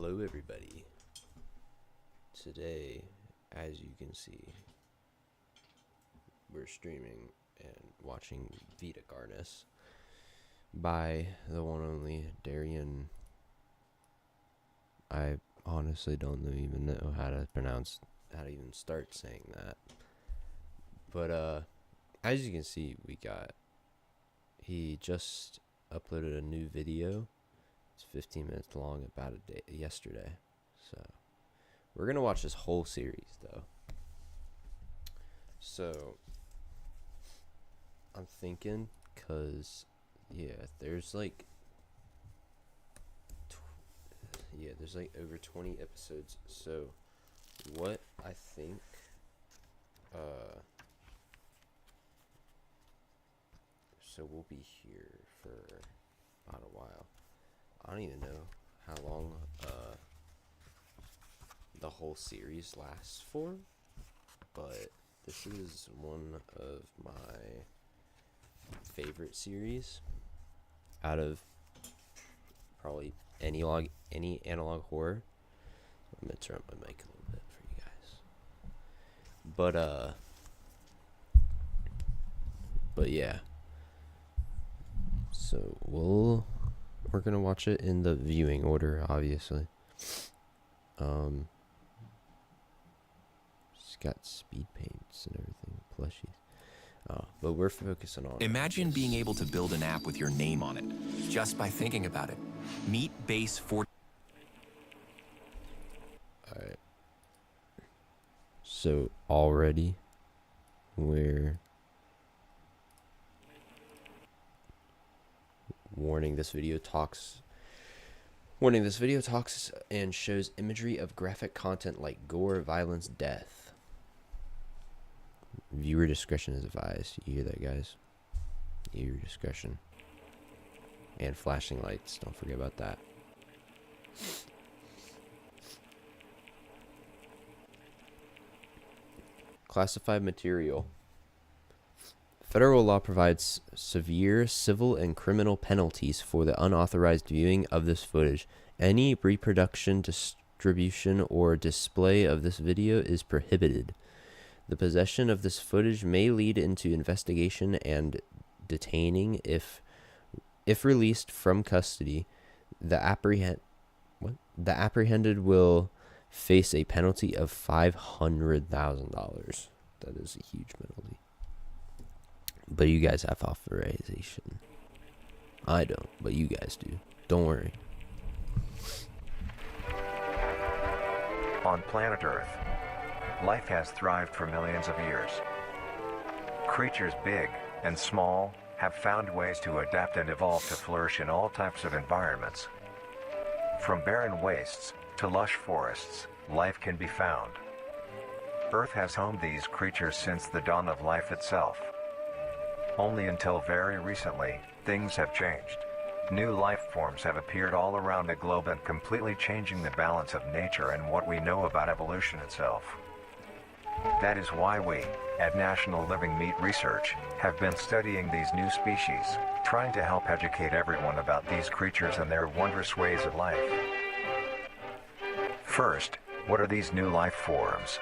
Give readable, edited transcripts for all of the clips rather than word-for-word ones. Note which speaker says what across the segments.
Speaker 1: Hello everybody. Today, as you can see, we're streaming and watching VITA-CARNIS by the one only Darian. I honestly don't even know how to even start saying that. But as you can see, he just uploaded a new video. It's 15 minutes long, about yesterday. So we're gonna watch this whole series though. So I'm thinking, there's like over 20 episodes. So what I think, so we'll be here for about a while. I don't even know how long the whole series lasts for, but this is one of my favorite series out of probably any analog horror. I'm gonna turn up my mic a little bit for you guys. But yeah. So we're gonna watch it in the viewing order, obviously. It's got speed paints and everything, plushies. But we're focusing on.
Speaker 2: Imagine being able to build an app with your name on it, just by thinking about it. Meet Base 4.
Speaker 1: Alright. So already, Warning, this video talks and shows imagery of graphic content like gore, violence, death. Viewer discretion is advised. You hear that, guys? Viewer discretion. And flashing lights. Don't forget about that. Classified material. Federal law provides severe civil and criminal penalties for the unauthorized viewing of this footage. Any reproduction, distribution, or display of this video is prohibited. The possession of this footage may lead into investigation and detaining. If released from custody, the apprehended will face a penalty of $500,000. That is a huge penalty. But you guys have authorization. I don't, but you guys do. Don't worry.
Speaker 3: On planet Earth, life has thrived for millions of years. Creatures big and small have found ways to adapt and evolve to flourish in all types of environments. From barren wastes to lush forests, life can be found. Earth has homed these creatures since the dawn of life itself. Only until very recently, things have changed. New life forms have appeared all around the globe and completely changing the balance of nature and what we know about evolution itself. That is why we, at National Living Meat Research, have been studying these new species, trying to help educate everyone about these creatures and their wondrous ways of life. First, what are these new life forms?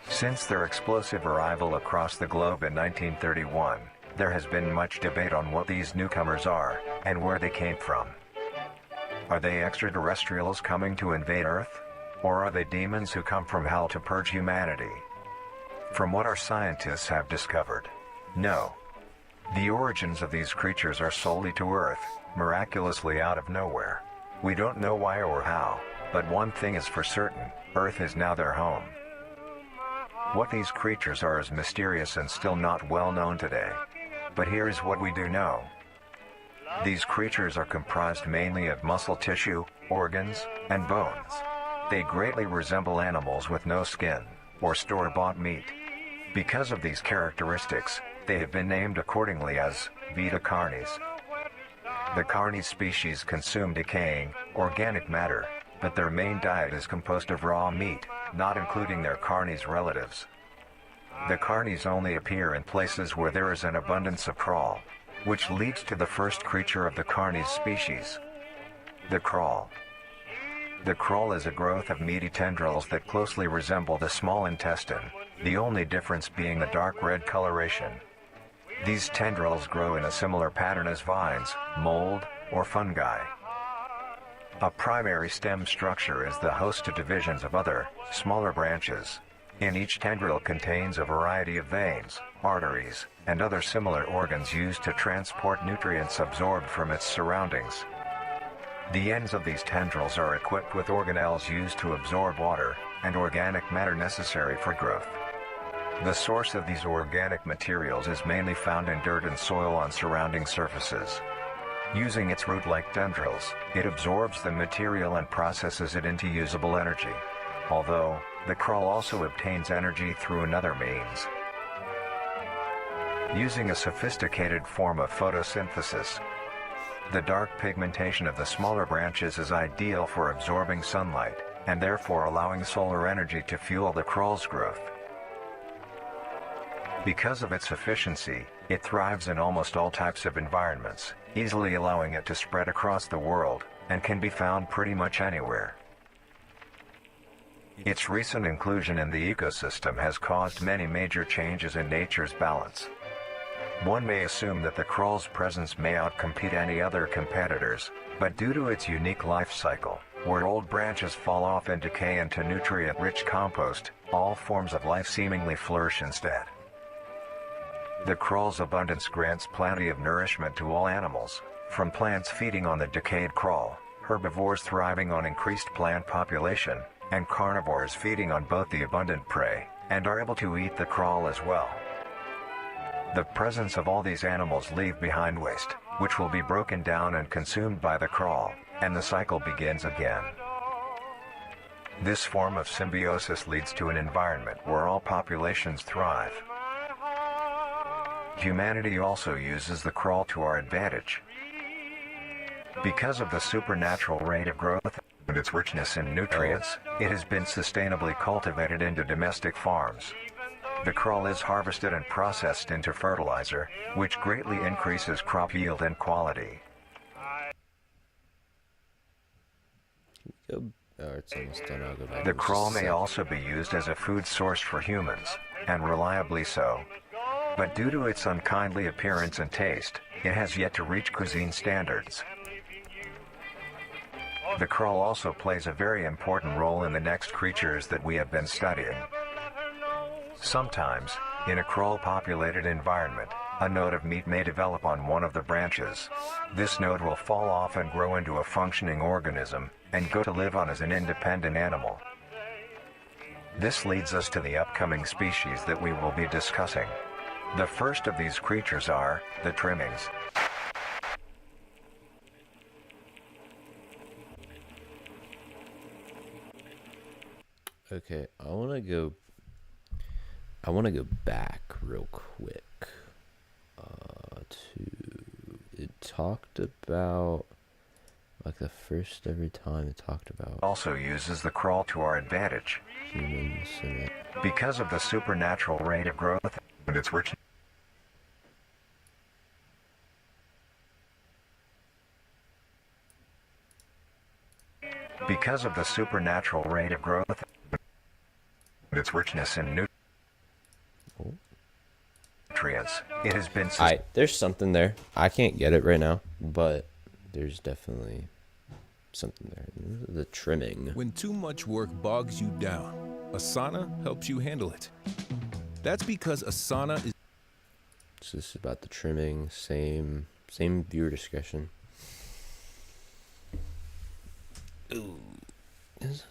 Speaker 3: Since their explosive arrival across the globe in 1931, there has been much debate on what these newcomers are, and where they came from. Are they extraterrestrials coming to invade Earth? Or are they demons who come from hell to purge humanity? From what our scientists have discovered, no. The origins of these creatures are solely to Earth, miraculously out of nowhere. We don't know why or how, but one thing is for certain, Earth is now their home. What these creatures are is mysterious and still not well known today. But here is what we do know. These creatures are comprised mainly of muscle tissue, organs, and bones. They greatly resemble animals with no skin, or store-bought meat. Because of these characteristics, they have been named accordingly as VITA-CARNIS. The carnis species consume decaying, organic matter, but their main diet is composed of raw meat, not including their carnis relatives. The carnis only appear in places where there is an abundance of crawl, which leads to the first creature of the carnis species, the crawl. The crawl is a growth of meaty tendrils that closely resemble the small intestine, the only difference being the dark red coloration. These tendrils grow in a similar pattern as vines, mold, or fungi. A primary stem structure is the host to divisions of other, smaller branches. In each tendril contains a variety of veins, arteries, and other similar organs used to transport nutrients absorbed from its surroundings. The ends of these tendrils are equipped with organelles used to absorb water and organic matter necessary for growth. The source of these organic materials is mainly found in dirt and soil on surrounding surfaces. Using its root-like tendrils, it absorbs the material and processes it into usable energy. Although, the crawl also obtains energy through another means. Using a sophisticated form of photosynthesis, the dark pigmentation of the smaller branches is ideal for absorbing sunlight, and therefore allowing solar energy to fuel the crawl's growth. Because of its efficiency, it thrives in almost all types of environments, easily allowing it to spread across the world, and can be found pretty much anywhere. Its recent inclusion in the ecosystem has caused many major changes in nature's balance. One may assume that the crawl's presence may outcompete any other competitors, but due to its unique life cycle, where old branches fall off and decay into nutrient-rich compost, all forms of life seemingly flourish instead. The crawl's abundance grants plenty of nourishment to all animals, from plants feeding on the decayed crawl, herbivores thriving on increased plant population, and carnivores feeding on both the abundant prey, and are able to eat the crawl as well. The presence of all these animals leave behind waste, which will be broken down and consumed by the crawl, and the cycle begins again. This form of symbiosis leads to an environment where all populations thrive. Humanity also uses the crawl to our advantage. Because of the supernatural rate of growth and its richness in nutrients, it has been sustainably cultivated into domestic farms. The crawl is harvested and processed into fertilizer, which greatly increases crop yield and quality.
Speaker 1: It's almost done. I'll go back
Speaker 3: The
Speaker 1: to
Speaker 3: crawl may
Speaker 1: second.
Speaker 3: also be used as a food source for humans, and reliably so. But due to its unkindly appearance and taste, it has yet to reach cuisine standards. The crawl also plays a very important role in the next creatures that we have been studying. Sometimes, in a crawl-populated environment, a node of meat may develop on one of the branches. This node will fall off and grow into a functioning organism, and go to live on as an independent animal. This leads us to the upcoming species that we will be discussing. The first of these creatures are the trimmings.
Speaker 1: Okay, I want to go back real quick to it talked about like the first every time it talked about
Speaker 3: Also uses the crawl to our advantage.
Speaker 1: humans in it.
Speaker 3: Because of the supernatural rate of growth and its rich. Because of the supernatural rate of growth and its richness in nutrients, it has been
Speaker 1: There's something there. I can't get it right now, but there's definitely something there. The trimming.
Speaker 4: When too much work bogs you down, Asana helps you handle it. That's because Asana is...
Speaker 1: So this is about the trimming. Same viewer discretion. Ooh.
Speaker 3: the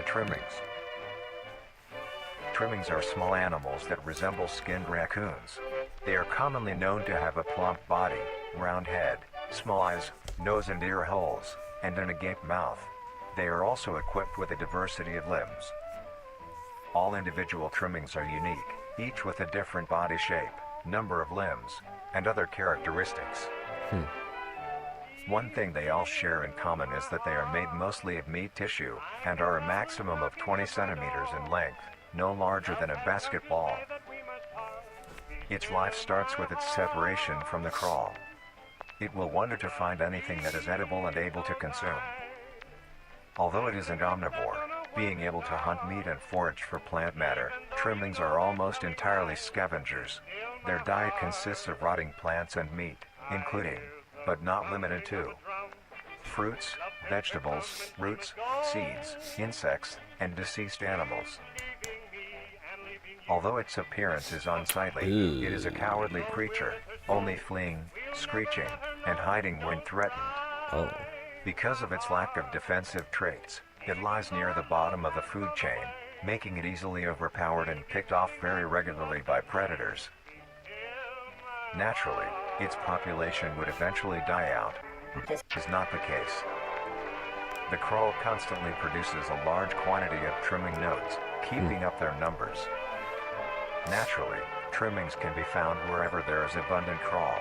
Speaker 3: trimmings. Trimmings are small animals that resemble skinned raccoons. They are commonly known to have a plump body, round head, small eyes, nose and ear holes, and an agape mouth. They are also equipped with a diversity of limbs. All individual trimmings are unique, each with a different body shape, number of limbs, and other characteristics. One thing they all share in common is that they are made mostly of meat tissue, and are a maximum of 20 centimeters in length, no larger than a basketball. Its life starts with its separation from the crawl. It will wonder to find anything that is edible and able to consume. Although it is an omnivore, being able to hunt meat and forage for plant matter, trimmings are almost entirely scavengers. Their diet consists of rotting plants and meat, including, but not limited to, fruits, vegetables, roots, seeds, insects, and deceased animals. Although its appearance is unsightly, it is a cowardly creature, only fleeing, screeching, and hiding when threatened.
Speaker 1: Oh.
Speaker 3: Because of its lack of defensive traits, it lies near the bottom of the food chain, making it easily overpowered and picked off very regularly by predators. Naturally, its population would eventually die out. This is not the case. The crow constantly produces a large quantity of trimming nodes, keeping up their numbers. Naturally, trimmings can be found wherever there is abundant crawl.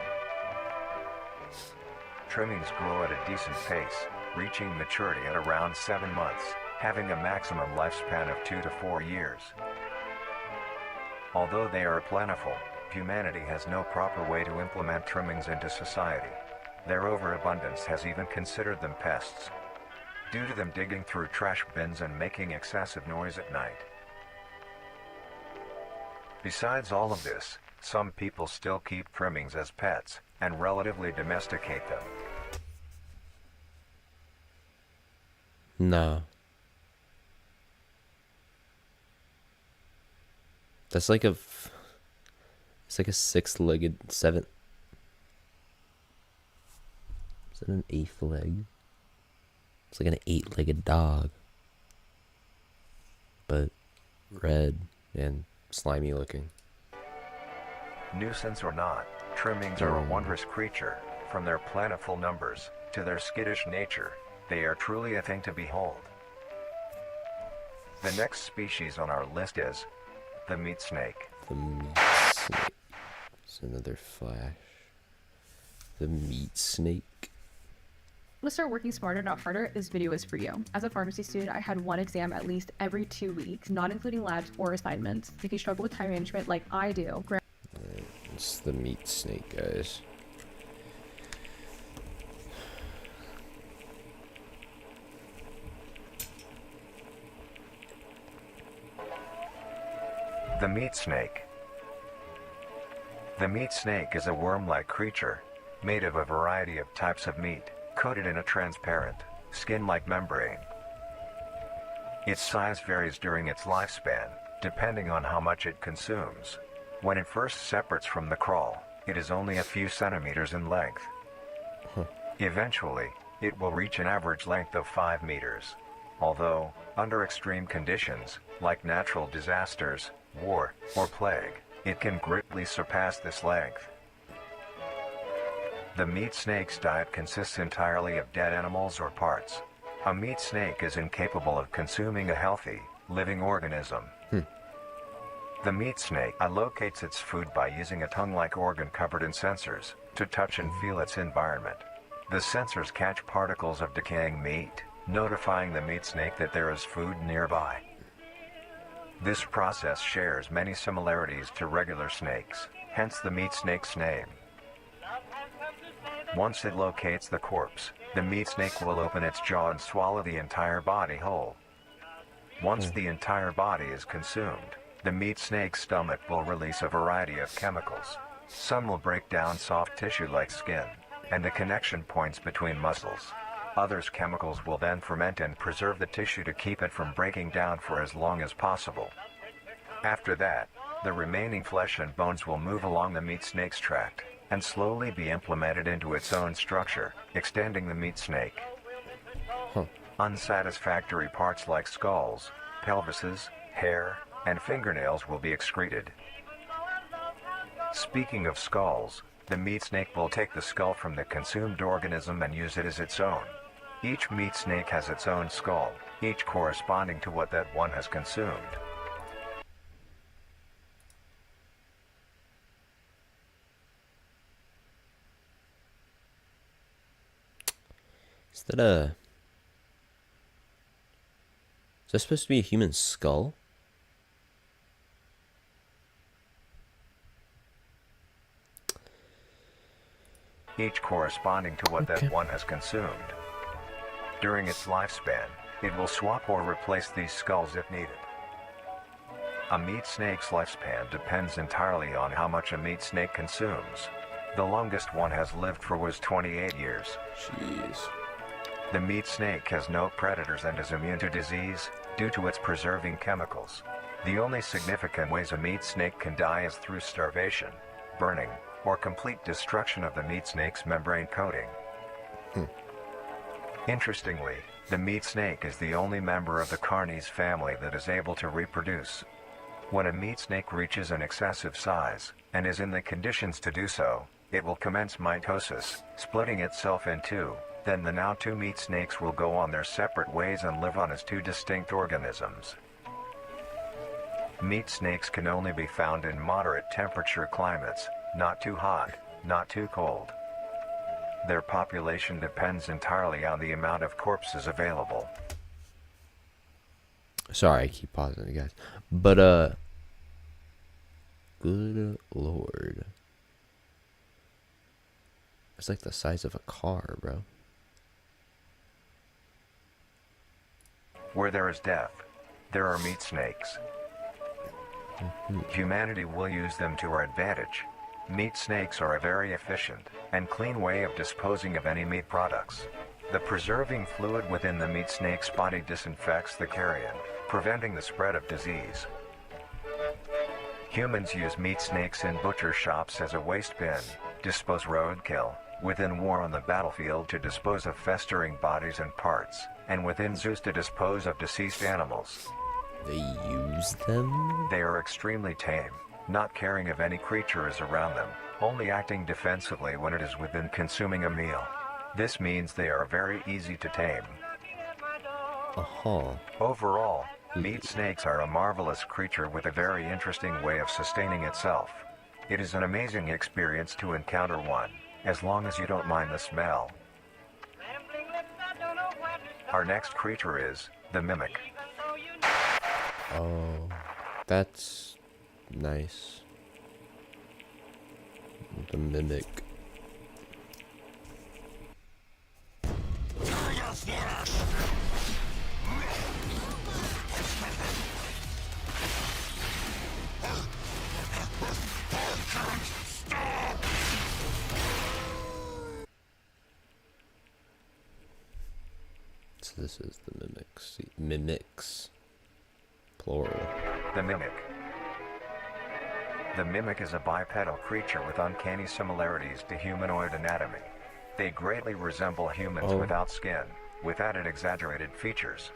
Speaker 3: Trimmings grow at a decent pace, reaching maturity at around 7 months, having a maximum lifespan of 2 to 4 years. Although they are plentiful, humanity has no proper way to implement trimmings into society. Their overabundance has even considered them pests, due to them digging through trash bins and making excessive noise at night. Besides all of this, some people still keep trimmings as pets, and relatively domesticate them.
Speaker 1: No. That's like it's like a 6-legged, 7. Is it an 8th leg? It's like an 8-legged dog. But red and slimy looking.
Speaker 3: Nuisance or not, trimmings are a wondrous creature. From their plentiful numbers, to their skittish nature, they are truly a thing to behold. The next species on our list is the meat snake.
Speaker 1: The meat snake. It's another flash. The meat snake.
Speaker 5: To start working smarter, not harder, this video is for you. As a pharmacy student, I had one exam at least every 2 weeks, not including labs or assignments. If you struggle with time management like I do,
Speaker 1: It's the meat snake, guys.
Speaker 3: The meat snake. The meat snake is a worm-like creature, made of a variety of types of meat, coated in a transparent, skin-like membrane. Its size varies during its lifespan, depending on how much it consumes. When it first separates from the crawl, it is only a few centimeters in length. Eventually, it will reach an average length of 5 meters. Although, under extreme conditions, like natural disasters, war, or plague, it can greatly surpass this length. The meat snake's diet consists entirely of dead animals or parts. A meat snake is incapable of consuming a healthy, living organism. The meat snake allocates its food by using a tongue-like organ covered in sensors to touch and feel its environment. The sensors catch particles of decaying meat, notifying the meat snake that there is food nearby. This process shares many similarities to regular snakes, hence the meat snake's name. Once it locates the corpse, the meat snake will open its jaw and swallow the entire body whole. Once the entire body is consumed, the meat snake's stomach will release a variety of chemicals. Some will break down soft tissue like skin, and the connection points between muscles. Others chemicals will then ferment and preserve the tissue to keep it from breaking down for as long as possible. After that, the remaining flesh and bones will move along the meat snake's tract, and slowly be implemented into its own structure, extending the meat snake. Unsatisfactory parts like skulls, pelvises, hair, and fingernails will be excreted. Speaking of skulls, the meat snake will take the skull from the consumed organism and use it as its own. Each meat snake has its own skull, each corresponding to what that one has consumed.
Speaker 1: Is that supposed to be a human skull?
Speaker 3: each corresponding to what
Speaker 1: Okay.
Speaker 3: that one has consumed. During its lifespan, it will swap or replace these skulls if needed. A meat snake's lifespan depends entirely on how much a meat snake consumes. The longest one has lived for was 28 years.
Speaker 1: Jeez.
Speaker 3: The meat snake has no predators and is immune to disease due to its preserving chemicals. The only significant ways a meat snake can die is through starvation, burning, or complete destruction of the meat snake's membrane coating. Interestingly, the meat snake is the only member of the Carnis family that is able to reproduce. When a meat snake reaches an excessive size, and is in the conditions to do so, it will commence mitosis, splitting itself in two. Then the now two meat snakes will go on their separate ways and live on as two distinct organisms. Meat snakes can only be found in moderate temperature climates, not too hot, not too cold. Their population depends entirely on the amount of corpses available.
Speaker 1: Sorry, I keep pausing, guys. But good lord, it's like the size of a car, bro.
Speaker 3: Where there is death, there are meat snakes. Humanity will use them to our advantage. Meat snakes are a very efficient and clean way of disposing of any meat products. The preserving fluid within the meat snake's body disinfects the carrion, preventing the spread of disease. Humans use meat snakes in butcher shops as a waste bin, dispose roadkill, within war on the battlefield to dispose of festering bodies and parts, and within zoos to dispose of deceased animals.
Speaker 1: They use them?
Speaker 3: They are extremely tame, not caring if any creature is around them, only acting defensively when it is within consuming a meal. This means they are very easy to tame. Overall, meat snakes are a marvelous creature with a very interesting way of sustaining itself. It is an amazing experience to encounter one, as long as you don't mind the smell. Our next creature is the mimic.
Speaker 1: Oh, that's nice. The mimic. So this is the mimics. Mimics. Plural.
Speaker 3: The mimic. The mimic is a bipedal creature with uncanny similarities to humanoid anatomy. They greatly resemble humans without skin, with added exaggerated features.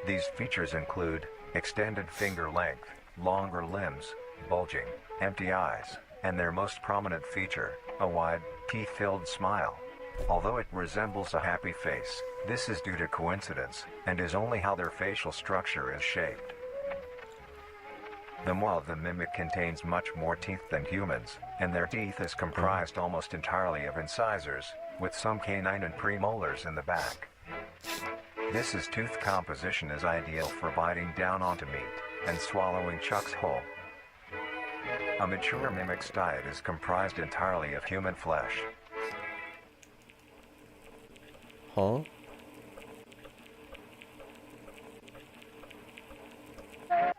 Speaker 3: These features include extended finger length, longer limbs, bulging, empty eyes, and their most prominent feature, a wide, teeth-filled smile. Although it resembles a happy face, this is due to coincidence, and is only how their facial structure is shaped. The maw of the mimic contains much more teeth than humans, and their teeth is comprised almost entirely of incisors, with some canine and premolars in the back. This tooth composition is ideal for biting down onto meat and swallowing chunks whole. A mature mimic's diet is comprised entirely of human flesh.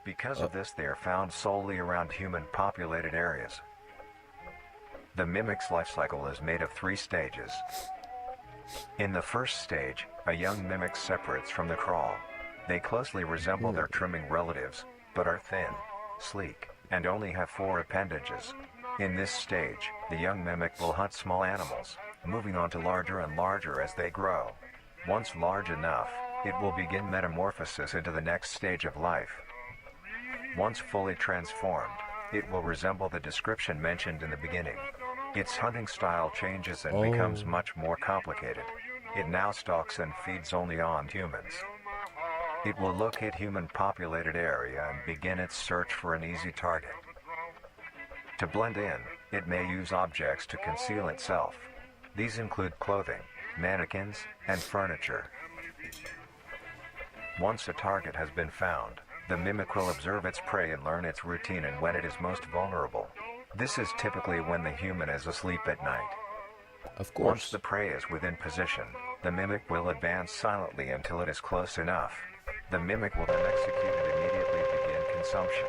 Speaker 3: Because of this, they are found solely around human-populated areas. The mimic's life cycle is made of 3 stages. In the first stage, a young mimic separates from the crawl. They closely resemble their trimming relatives, but are thin, sleek, and only have 4 appendages. In this stage, the young mimic will hunt small animals, moving on to larger and larger as they grow. Once large enough, it will begin metamorphosis into the next stage of life. Once fully transformed, it will resemble the description mentioned in the beginning. Its hunting style changes and becomes much more complicated. It now stalks and feeds only on humans. It will locate human-populated area and begin its search for an easy target. To blend in, it may use objects to conceal itself. These include clothing, mannequins, and furniture. Once a target has been found, the mimic will observe its prey and learn its routine and when it is most vulnerable. This is typically when the human is asleep at night.
Speaker 1: Of
Speaker 3: Once
Speaker 1: course.
Speaker 3: the prey is within position, the mimic will advance silently until it is close enough. The mimic will then execute and immediately begin consumption.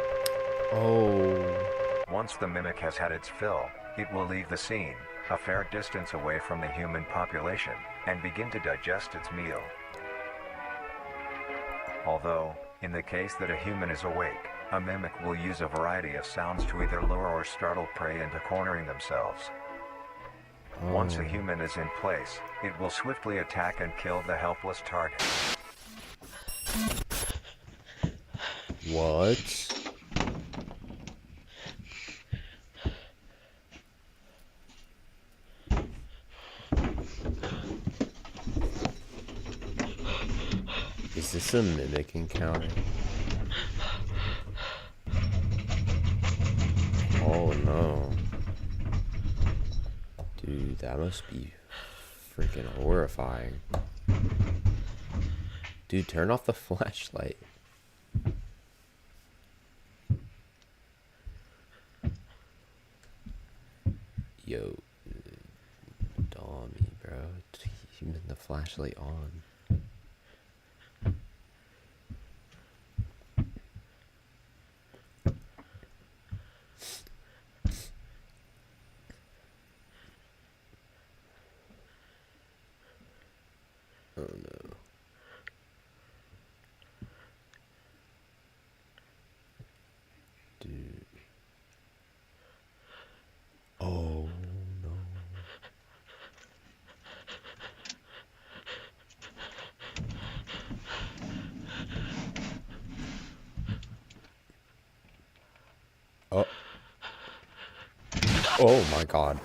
Speaker 1: Oh.
Speaker 3: Once the mimic has had its fill, it will leave the scene, a fair distance away from the human population, and begin to digest its meal. Although, in the case that a human is awake, a mimic will use a variety of sounds to either lure or startle prey into cornering themselves. Once a human is in place, it will swiftly attack and kill the helpless target.
Speaker 1: What? Is this a mimic encounter? Oh no. Dude, that must be freaking horrifying. Dude, turn off the flashlight. Yo, Dommy, bro. Even the flashlight on. Oh no. Dude. Oh no. Oh. Oh my god.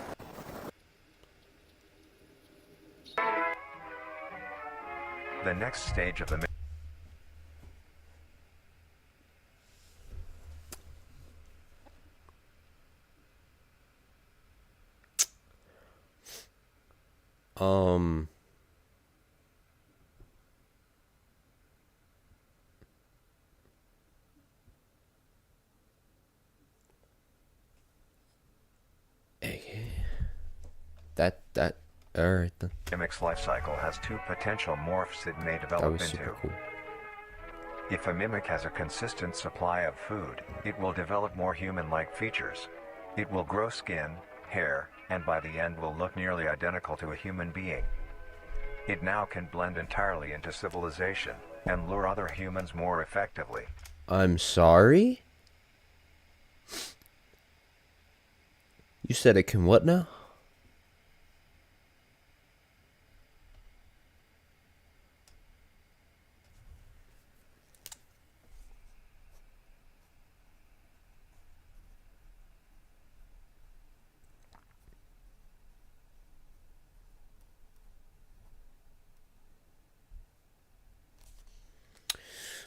Speaker 3: The next stage of the
Speaker 1: Um. Okay. Alright then.
Speaker 3: mimic's life cycle has two potential morphs it may
Speaker 1: That
Speaker 3: develop
Speaker 1: was
Speaker 3: into.
Speaker 1: super cool.
Speaker 3: If a mimic has a consistent supply of food, it will develop more human-like features. It will grow skin, hair, and by the end will look nearly identical to a human being. It now can blend entirely into civilization and lure other humans more effectively.
Speaker 1: I'm sorry? You said it can what now?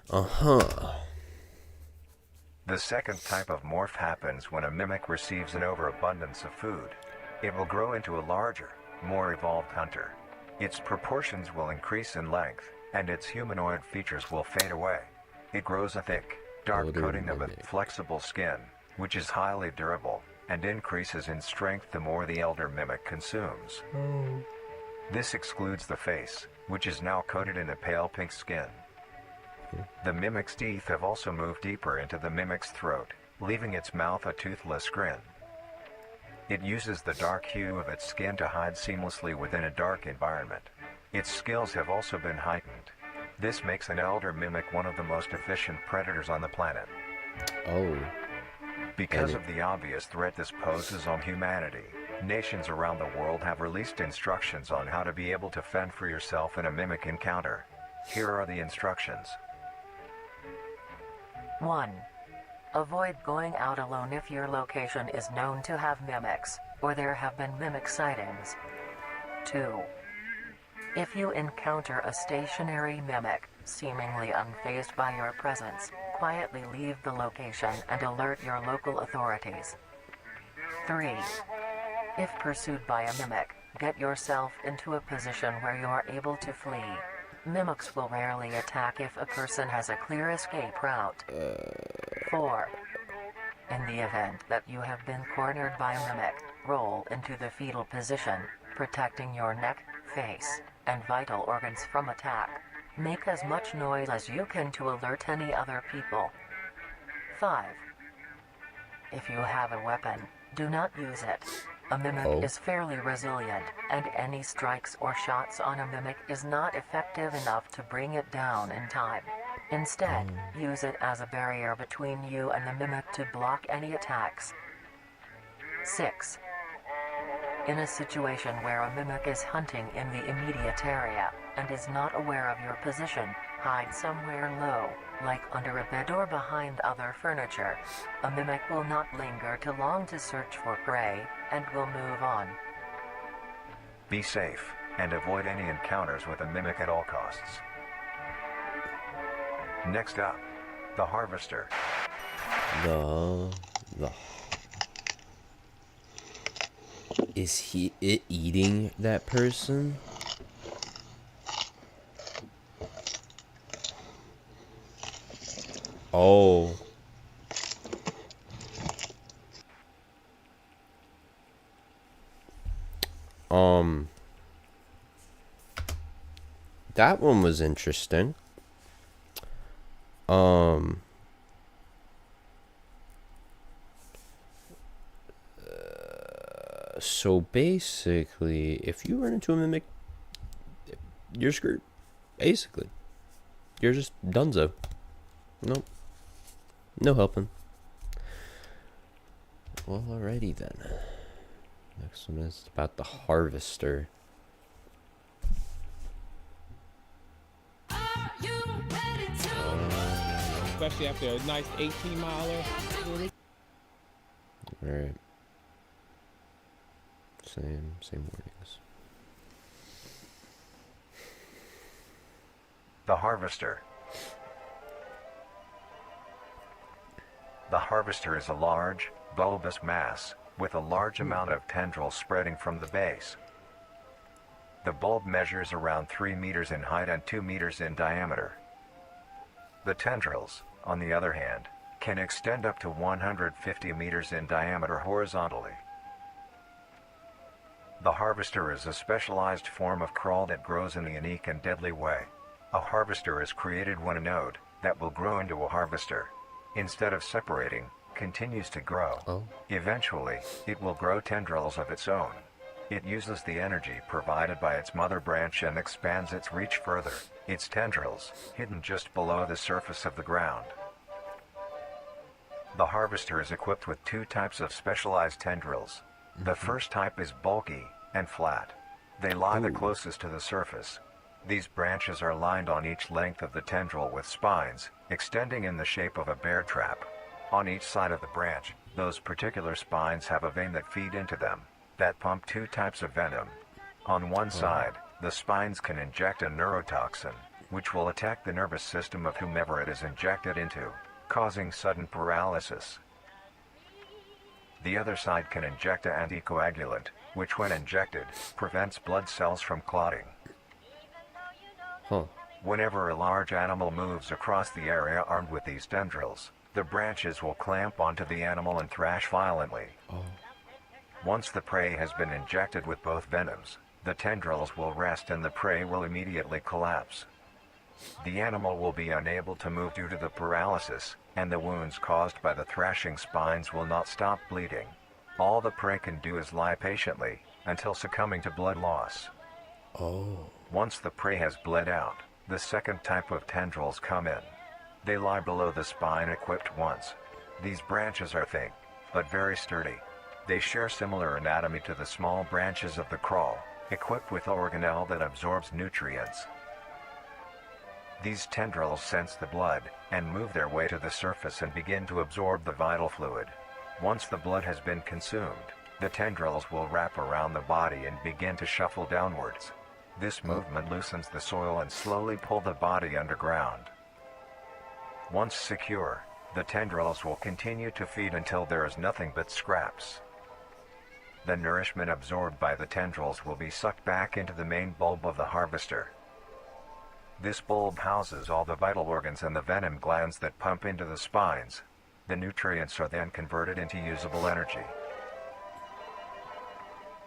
Speaker 1: Uh-huh.
Speaker 3: The second type of morph happens when a mimic receives an overabundance of food. It will grow into a larger, more evolved hunter. Its proportions will increase in length, and its humanoid features will fade away. It grows a thick, dark
Speaker 1: Older
Speaker 3: coating of a
Speaker 1: mimic.
Speaker 3: flexible skin, which is highly durable, and increases in strength the more the elder mimic consumes. This excludes the face, which is now coated in a pale pink skin. The mimic's teeth have also moved deeper into the mimic's throat, leaving its mouth a toothless grin. It uses the dark hue of its skin to hide seamlessly within a dark environment. Its skills have also been heightened. This makes an elder mimic one of the most efficient predators on the planet.
Speaker 1: Oh.
Speaker 3: Because
Speaker 1: And
Speaker 3: of the obvious threat this poses on humanity, nations around the world have released instructions on how to be able to fend for yourself in a mimic encounter. Here are the instructions.
Speaker 6: 1. Avoid going out alone if your location is known to have mimics, or there have been mimic sightings. 2. If you encounter a stationary mimic, seemingly unfazed by your presence, quietly leave the location and alert your local authorities. 3. If pursued by a mimic, get yourself into a position where you are able to flee. Mimics will rarely attack if a person has a clear escape route. 4. In the event that you have been cornered by a mimic, roll into the fetal position. protecting your neck, face, and vital organs from attack. Make as much noise as you can to alert any other people. 5. If you have a weapon, do not use it. A mimic is fairly resilient, and any strikes or shots on a mimic is not effective enough to bring it down in time. Instead, use it as a barrier between you and the mimic to block any attacks. 6. In a situation where a mimic is hunting in the immediate area and is not aware of your position, hide somewhere low, like under a bed or behind other furniture. A mimic will not linger too long to search for prey and will move on.
Speaker 3: Be safe and avoid any encounters with a mimic at all costs. Next up, the harvester.
Speaker 1: The is it eating that person? Oh. That one was interesting. So basically, if you run into a mimic, you're screwed. Basically, you're just donezo. Nope. No helping. Well, alrighty then. Next one is about the harvester.
Speaker 7: Especially after a nice 18-miler.
Speaker 1: Alright. Same warnings.
Speaker 3: The harvester. The harvester is a large, bulbous mass, with a large amount of tendrils spreading from the base. The bulb measures around 3 meters in height and 2 meters in diameter. The tendrils, on the other hand, can extend up to 150 meters in diameter horizontally. The harvester is a specialized form of crawl that grows in a unique and deadly way. A harvester is created when a node, that will grow into a harvester, instead of separating, continues to grow. Eventually, it will grow tendrils of its own. It uses the energy provided by its mother branch and expands its reach further, its tendrils, hidden just below the surface of the ground. The harvester is equipped with 2 types of specialized tendrils. The first type is bulky and flat. They lie the closest to the surface. These branches are lined on each length of the tendril with spines, extending in the shape of a bear trap. On each side of the branch, those particular spines have a vein that feed into them, that pump 2 types of venom. On one side, the spines can inject a neurotoxin, which will attack the nervous system of whomever it is injected into, causing sudden paralysis. The other side can inject an anticoagulant, which when injected, prevents blood cells from clotting. Whenever a large animal moves across the area armed with these tendrils, the branches will clamp onto the animal and thrash violently. Once the prey has been injected with both venoms, the tendrils will rest and the prey will immediately collapse. The animal will be unable to move due to the paralysis, and the wounds caused by the thrashing spines will not stop bleeding. All the prey can do is lie patiently, until succumbing to blood loss. Once the prey has bled out, the second type of tendrils come in. They lie below the spine equipped once. These branches are thick, but very sturdy. They share similar anatomy to the small branches of the crawl, equipped with organelle that absorbs nutrients. These tendrils sense the blood, and move their way to the surface and begin to absorb the vital fluid. Once the blood has been consumed, the tendrils will wrap around the body and begin to shuffle downwards. This movement loosens the soil and slowly pull the body underground. Once secure, the tendrils will continue to feed until there is nothing but scraps. The nourishment absorbed by the tendrils will be sucked back into the main bulb of the harvester. This bulb houses all the vital organs and the venom glands that pump into the spines. The nutrients are then converted into usable energy.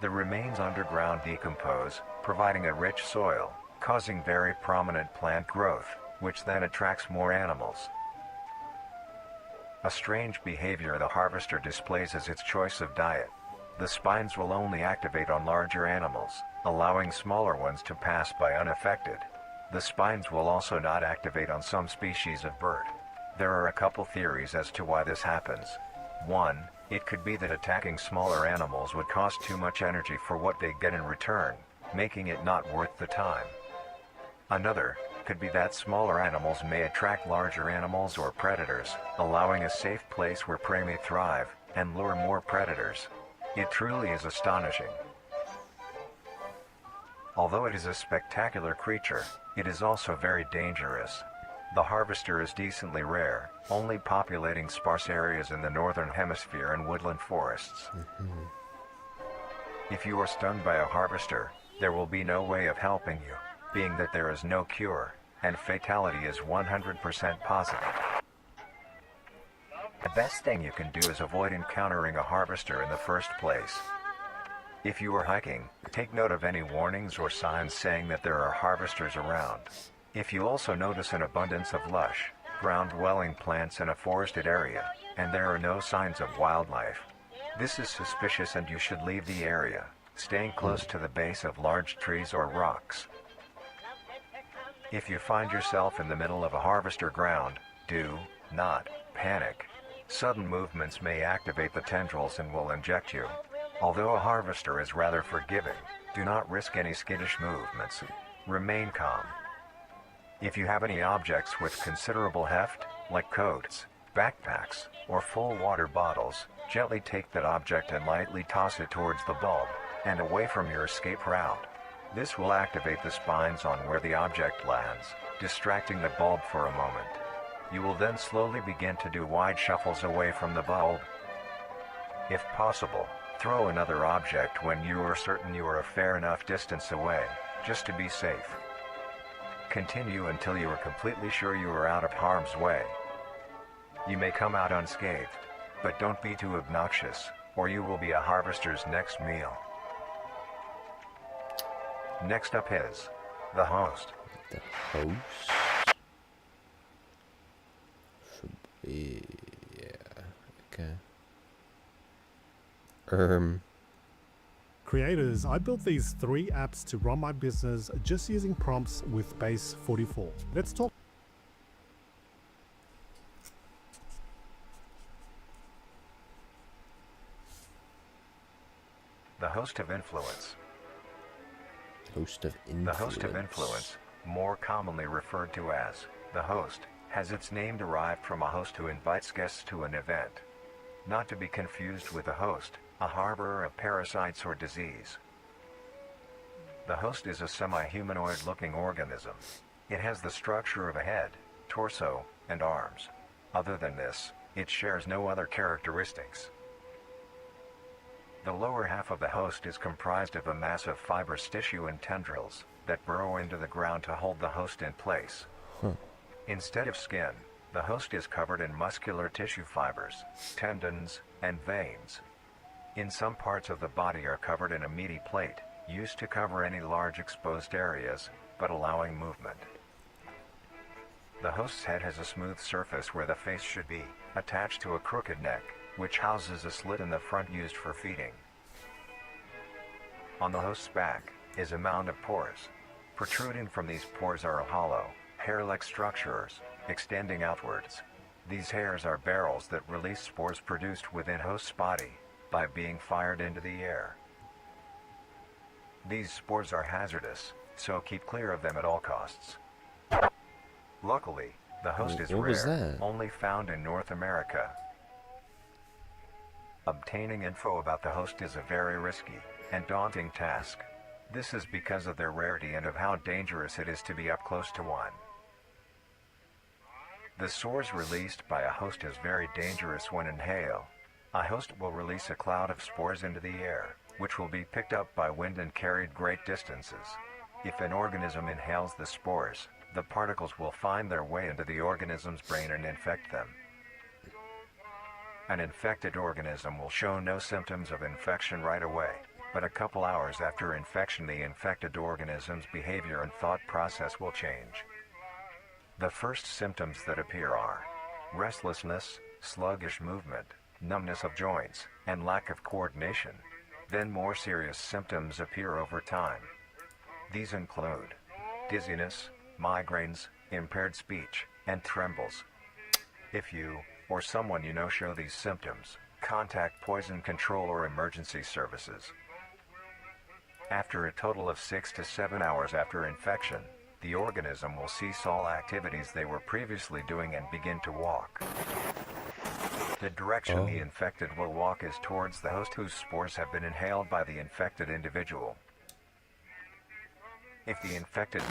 Speaker 3: The remains underground decompose, providing a rich soil, causing very prominent plant growth, which then attracts more animals. A strange behavior the harvester displays is its choice of diet. The spines will only activate on larger animals, allowing smaller ones to pass by unaffected. The spines will also not activate on some species of bird. There are a couple theories as to why this happens. One, it could be that attacking smaller animals would cost too much energy for what they get in return, making it not worth the time. Another could be that smaller animals may attract larger animals or predators, allowing a safe place where prey may thrive and lure more predators. It truly is astonishing. Although it is a spectacular creature, it is also very dangerous. The harvester is decently rare, only populating sparse areas in the northern hemisphere and woodland forests. If you are stung by a harvester, there will be no way of helping you, being that there is no cure, and fatality is 100% positive. The best thing you can do is avoid encountering a harvester in the first place. If you are hiking, take note of any warnings or signs saying that there are harvesters around. If you also notice an abundance of lush, ground-dwelling plants in a forested area, and there are no signs of wildlife, this is suspicious and you should leave the area, staying close to the base of large trees or rocks. If you find yourself in the middle of a harvester ground, do not panic. Sudden movements may activate the tendrils and will inject you. Although a harvester is rather forgiving, do not risk any skittish movements. Remain calm. If you have any objects with considerable heft, like coats, backpacks, or full water bottles, gently take that object and lightly toss it towards the bulb, and away from your escape route. This will activate the spines on where the object lands, distracting the bulb for a moment. You will then slowly begin to do wide shuffles away from the bulb. If possible, throw another object when you are certain you are a fair enough distance away, just to be safe. Continue until you are completely sure you are out of harm's way. You may come out unscathed, but don't be too obnoxious, or you will be a harvester's next meal. Next up is the host.
Speaker 1: The host should be, yeah, okay.
Speaker 8: Creators, I built these 3 apps to run my business just using prompts with base 44. Let's talk.
Speaker 3: The host of influence.
Speaker 1: Host of influence.
Speaker 3: The host of influence, more commonly referred to as the host, has its name derived from a host who invites guests to an event. Not to be confused with a host, a harborer of parasites or disease. The host is a semi-humanoid looking organism. It has the structure of a head, torso, and arms. Other than this, it shares no other characteristics. The lower half of the host is comprised of a mass of fibrous tissue and tendrils that burrow into the ground to hold the host in place. Instead of skin, the host is covered in muscular tissue fibers, tendons, and veins. In some parts of the body are covered in a meaty plate, used to cover any large exposed areas, but allowing movement. The host's head has a smooth surface where the face should be, attached to a crooked neck, which houses a slit in the front used for feeding. On the host's back is a mound of pores. Protruding from these pores are hollow, hair-like structures, extending outwards. These hairs are barrels that release spores produced within host's body by being fired into the air. These spores are hazardous, so keep clear of them at all costs. Luckily, the host is rare, only found in North America. Obtaining info about the host is a very risky and daunting task. This is because of their rarity and of how dangerous it is to be up close to one. The spores released by a host is very dangerous when inhaled. A host will release a cloud of spores into the air, which will be picked up by wind and carried great distances. If an organism inhales the spores, the particles will find their way into the organism's brain and infect them. An infected organism will show no symptoms of infection right away. But a couple hours after infection, the infected organism's behavior and thought process will change. The first symptoms that appear are restlessness, sluggish movement, numbness of joints, and lack of coordination. Then more serious symptoms appear over time. These include dizziness, migraines, impaired speech, and trembles. If you, or someone you know, show these symptoms, contact poison control or emergency services. After a total of 6 to 7 hours after infection, the organism will cease all activities they were previously doing and begin to walk. The direction the infected will walk is towards the host whose spores have been inhaled by the infected individual. If the infected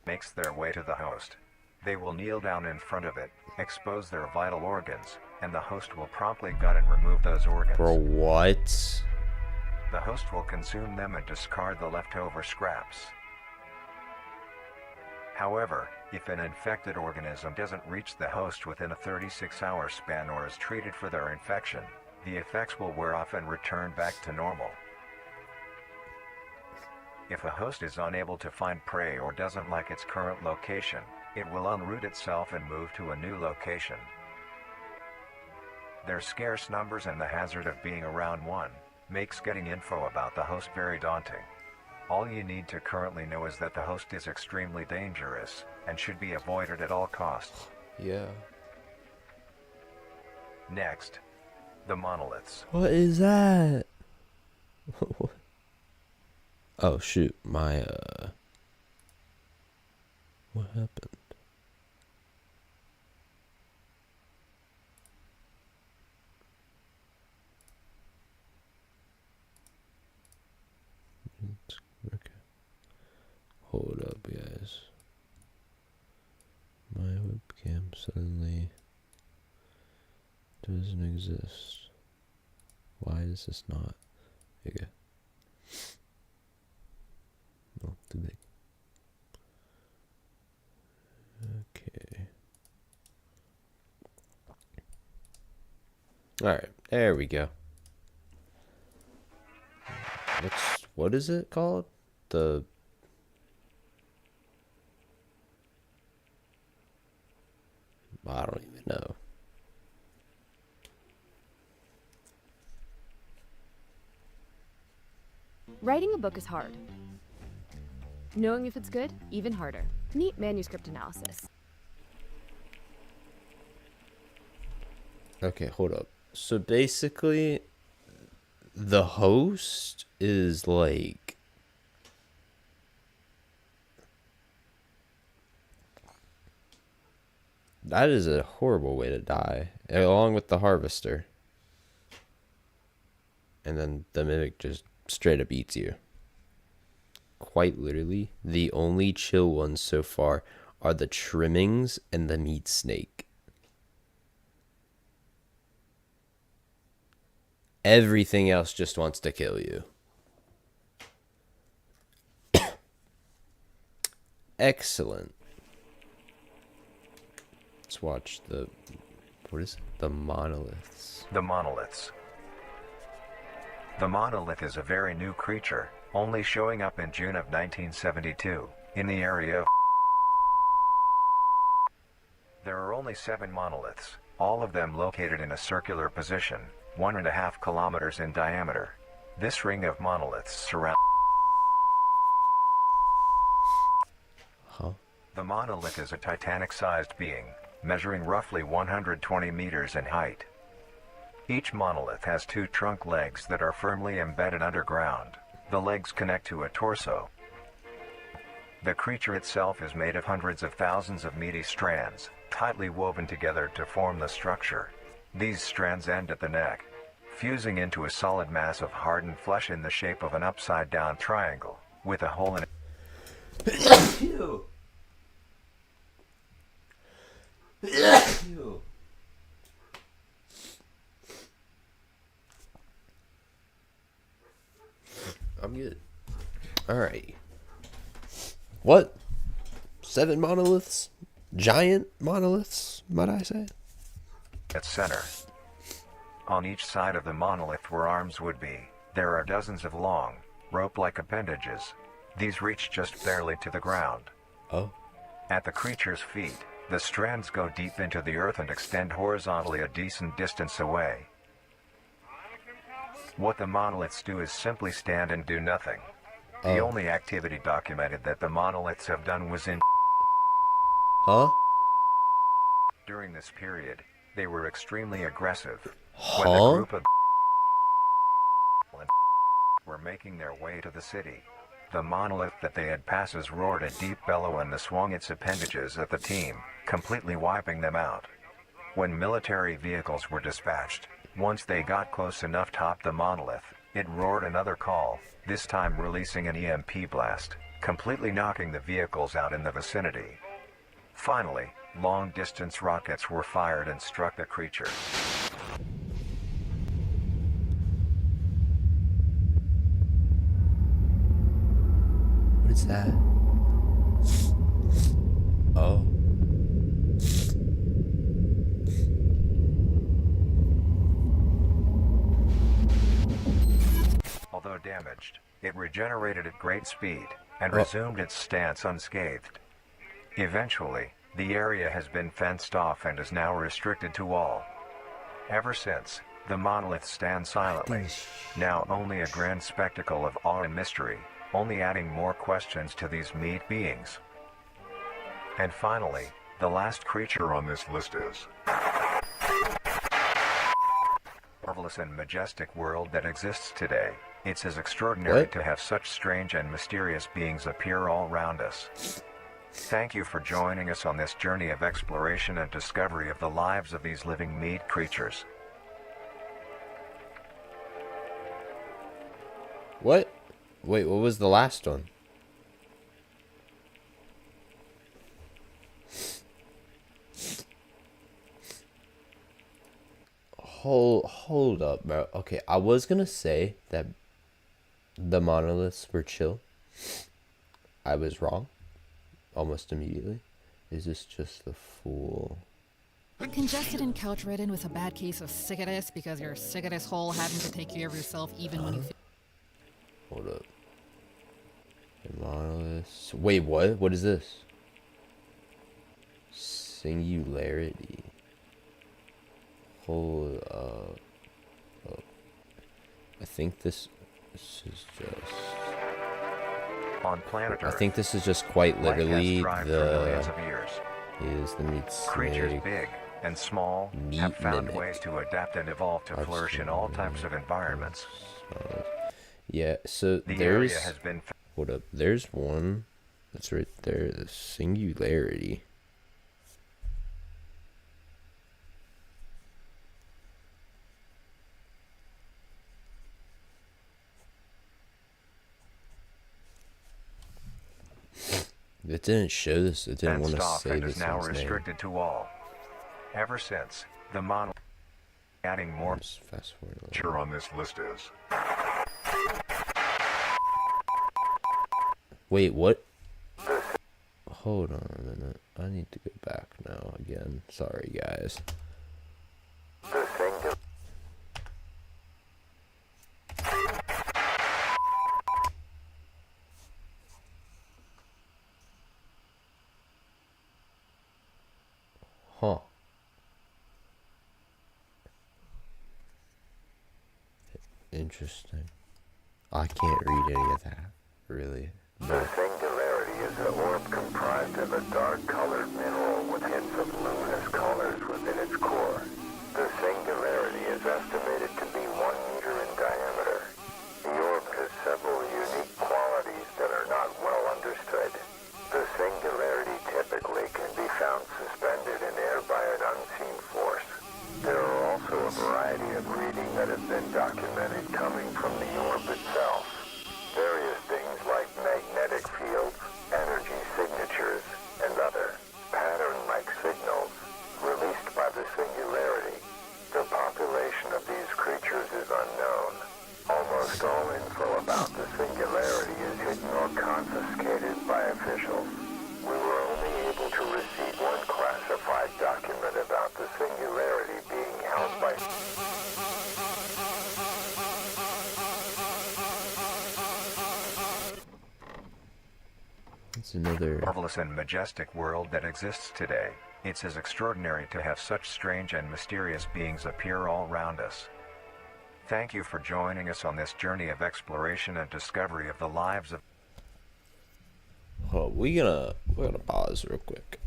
Speaker 3: makes their way to the host, they will kneel down in front of it, expose their vital organs, and the host will promptly gut and remove those organs.
Speaker 1: Bro, what?
Speaker 3: The host will consume them and discard the leftover scraps. However, if an infected organism doesn't reach the host within a 36-hour span or is treated for their infection, the effects will wear off and return back to normal. If a host is unable to find prey or doesn't like its current location, it will unroot itself and move to a new location. Their scarce numbers and the hazard of being around one makes getting info about the host very daunting. All you need to currently know is that the host is extremely dangerous and should be avoided at all costs.
Speaker 1: Yeah.
Speaker 3: Next, the monoliths.
Speaker 1: What is that? Oh shoot, my what happened? Okay. Hold up, guys. My webcam suddenly doesn't exist. Why is this not? Okay. Oh, did they? Okay. Alright, there we go. What is it called? I don't even know.
Speaker 9: Writing a book is hard. Knowing if it's good, even harder. Meet manuscript analysis.
Speaker 1: Okay, hold up. So basically, the host is like... That is a horrible way to die, along with the harvester. And then the mimic just straight up eats you. Quite literally, the only chill ones so far are the trimmings and the meat snake. Everything else just wants to kill you. Excellent. Let's watch the... What is it? The monoliths.
Speaker 3: The monoliths. The monolith is a very new creature, only showing up in June of 1972, in the area of... There are only 7 monoliths, all of them located in a circular position, 1.5 kilometers in diameter. This ring of monoliths surrounds...
Speaker 1: Huh?
Speaker 3: The monolith is a Titanic-sized being, measuring roughly 120 meters in height. Each monolith has 2 trunk legs that are firmly embedded underground. The legs connect to a torso. The creature itself is made of hundreds of thousands of meaty strands, tightly woven together to form the structure. These strands end at the neck, fusing into a solid mass of hardened flesh in the shape of an upside-down triangle, with a hole in it.
Speaker 1: Ew. Ew. I'm good. Alright. What? 7 monoliths? Giant monoliths, might I say?
Speaker 3: At center. On each side of the monolith where arms would be, There are dozens of long, rope-like appendages. These reach just barely to the ground.
Speaker 1: Oh.
Speaker 3: At the creature's feet, the strands go deep into the earth and extend horizontally a decent distance away. What the monoliths do is simply stand and do nothing. The only activity documented that the monoliths have done was in
Speaker 1: Huh?
Speaker 3: During this period, they were extremely aggressive.
Speaker 1: Huh?
Speaker 3: When the group of were making their way to the city, the monolith that they had passes roared a deep bellow and swung its appendages at the team, completely wiping them out. When military vehicles were dispatched, once they got close enough top the monolith, it roared another call, this time releasing an EMP blast, completely knocking the vehicles out in the vicinity. Finally, long-distance rockets were fired and struck the creature.
Speaker 1: What is that? Oh.
Speaker 3: Although damaged, it regenerated at great speed and resumed its stance unscathed. Eventually, the area has been fenced off and is now restricted to all. Ever since, the monoliths stand silently, now only a grand spectacle of awe and mystery, only adding more questions to these meat beings. And finally, the last creature on this list is marvelous and majestic world that exists today. It's as extraordinary to have such strange and mysterious beings appear all around us. Thank you for joining us on this journey of exploration and discovery of the lives of these living meat creatures.
Speaker 1: What? Wait, what was the last one? Hold up, bro. Okay, I was gonna say that the monoliths were chill. I was wrong. Almost immediately. Is this just the fool?
Speaker 10: Congested and couch-ridden with a bad case of sickness because you're sick of this hole having to take care of yourself even when you feel...
Speaker 1: Hold up. The monoliths. Wait, what? What is this? Singularity. Hold up. Oh. I think this is just...
Speaker 3: On planet Earth,
Speaker 1: I think this is just quite literally
Speaker 3: life has thrived for millions of
Speaker 1: the...
Speaker 3: years.
Speaker 1: Is the meat
Speaker 3: Creatures
Speaker 1: snake.
Speaker 3: big and small
Speaker 1: Meat
Speaker 3: have found
Speaker 1: mimic.
Speaker 3: ways to adapt and evolve to flourish in all types of environments.
Speaker 1: Yeah, so
Speaker 3: The
Speaker 1: there's...
Speaker 3: area has been
Speaker 1: Hold up, there's one that's right there, the singularity. It didn't show this, it didn't want
Speaker 3: fenced
Speaker 1: to
Speaker 3: off
Speaker 1: say
Speaker 3: and
Speaker 1: this
Speaker 3: is now
Speaker 1: one's name.
Speaker 3: restricted to all. Ever since, the monolith adding more
Speaker 1: Just fast forward a little.
Speaker 3: feature on this list is
Speaker 1: Wait, what? Hold on a minute. I need to go back now again. Sorry, guys. Huh. Interesting. I can't read any of that, really.
Speaker 11: The singularity is an orb comprised of a dark-colored mineral with hints of luminous colors within its core. The singularity is estimated to be 1 meter in diameter. The orb has several unique qualities that are not well understood. The singularity typically can be found suspended in air by an unseen force. There are also a variety of reading that have been documented coming from the orb itself. Various things like magnetic fields, energy signatures, and other pattern-like signals
Speaker 1: It's another...
Speaker 3: marvelous and majestic world that exists today. It's as extraordinary to have such strange and mysterious beings appear all around us. Thank you for joining us on this journey of exploration and discovery of the lives of...
Speaker 1: Oh, we're gonna pause real quick.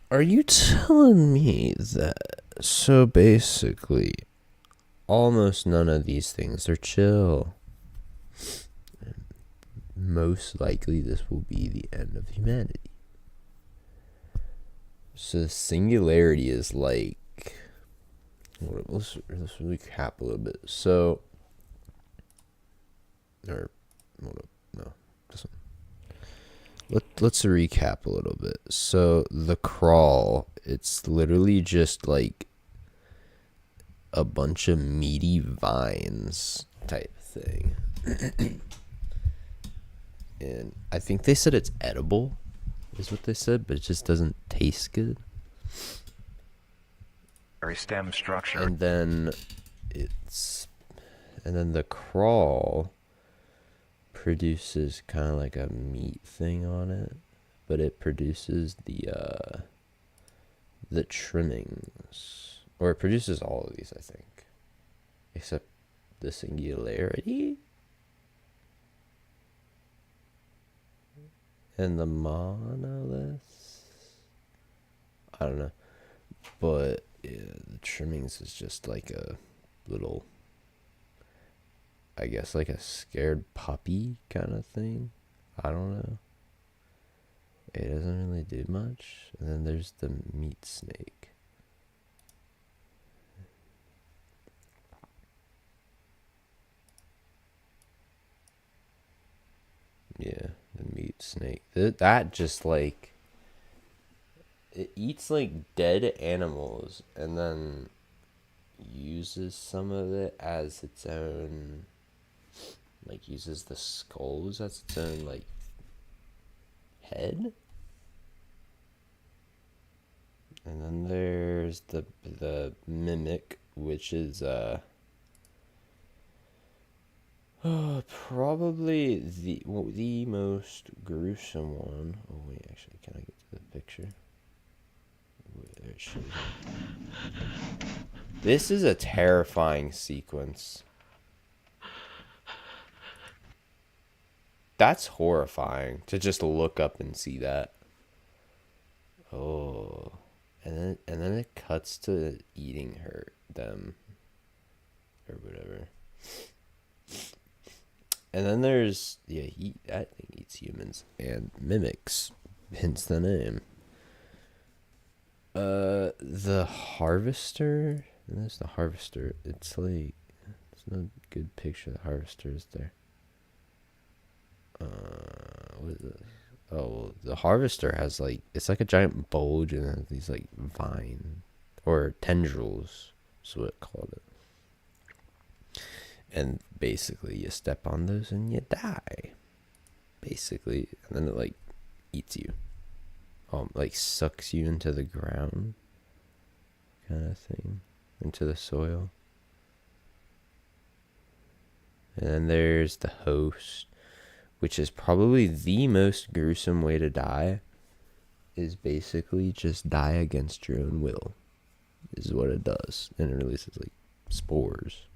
Speaker 1: Are you telling me that, so basically, almost none of these things are chill? And most likely this will be the end of humanity. So the singularity is like... Let's recap a little bit. So... Or... No. This one. Let's recap a little bit. So the crawl, it's literally just like a bunch of meaty vines type thing. And I think they said it's edible, is what they said, but it just doesn't taste good.
Speaker 3: stem structure.
Speaker 1: And then the crawl produces kind of like a meat thing on it, but it produces the trimmings, or it produces all of these, I think, except the singularity and the monoliths. I don't know, but yeah, the trimmings is just like a little, I guess, like a scared puppy kind of thing. I don't know. It doesn't really do much. And then there's the meat snake. Yeah, the meat snake. That just like, it eats like dead animals and then uses some of it as its own, like uses the skulls as its own like head. And then there's the mimic, which is probably the most gruesome one. Oh wait, actually, can I get to the picture? Wait, there it shows. This is a terrifying sequence. That's horrifying to just look up and see that. Oh, and then it cuts to eating them, or whatever. And then there's that thing eats humans and mimics, hence the name. The harvester. And there's the harvester. It's like, it's no good picture. The harvester is there. What is this? Oh, the harvester has like, it's like a giant bulge and then these like vine or tendrils is what it called it. And basically you step on those and you die. Basically. And then it like eats you. Like sucks you into the ground kind of thing. Into the soil. And then there's the host, which is probably the most gruesome way to die, is basically just die against your own will, is what it does. And it releases like spores.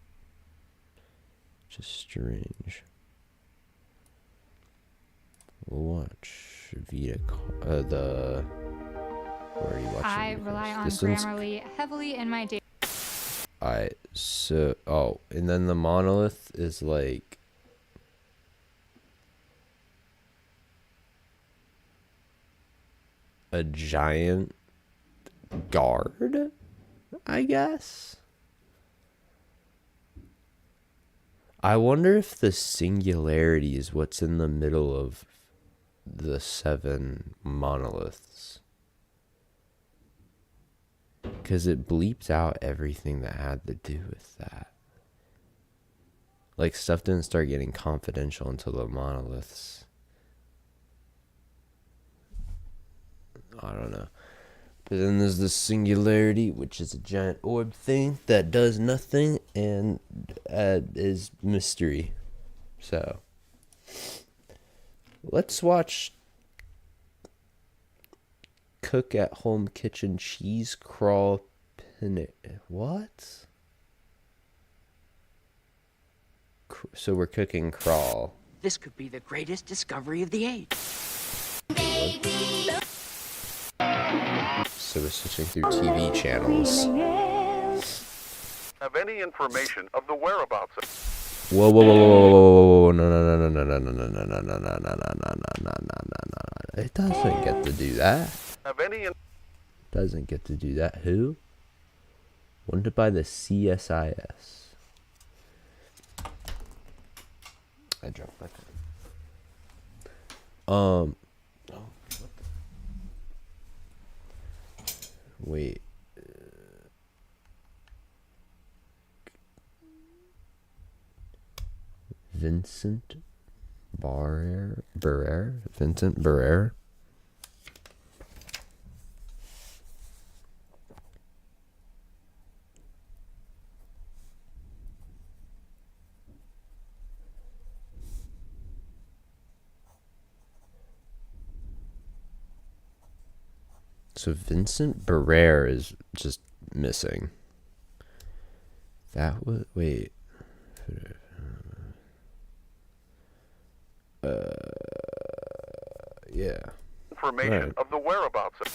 Speaker 1: Just strange. We'll watch where are you watching?
Speaker 12: I rely on Grammarly heavily in my day.
Speaker 1: Alright, so, and then the monolith is like, a giant guard, I guess. I wonder if the singularity is what's in the middle of the 7 monoliths. Because it bleeped out everything that had to do with that. Like, stuff didn't start getting confidential until the monoliths. I don't know. But then there's the singularity, which is a giant orb thing that does nothing and is mystery. So, Let's watch Cook at Home Kitchen Cheese Crawl Penne. What? So we're cooking crawl.
Speaker 13: This could be the greatest discovery of the age.
Speaker 1: So we're switching through TV channels.
Speaker 11: Have any information of the whereabouts of...
Speaker 1: Whoa, whoa, whoa, whoa, whoa, whoa, whoa, no, no, no, no, no, no, no, no, no, no, no, no, no, no, no, no. It doesn't get to do that.
Speaker 11: Have any...
Speaker 1: Doesn't get to do that. Who? Wanted by the CSIS. I dropped my phone. Oh, what the... Wait. Vincent Barrere? Vincent Barrere? So Vincent Barrere is just missing. That was... Wait. Yeah.
Speaker 11: Information of the whereabouts of...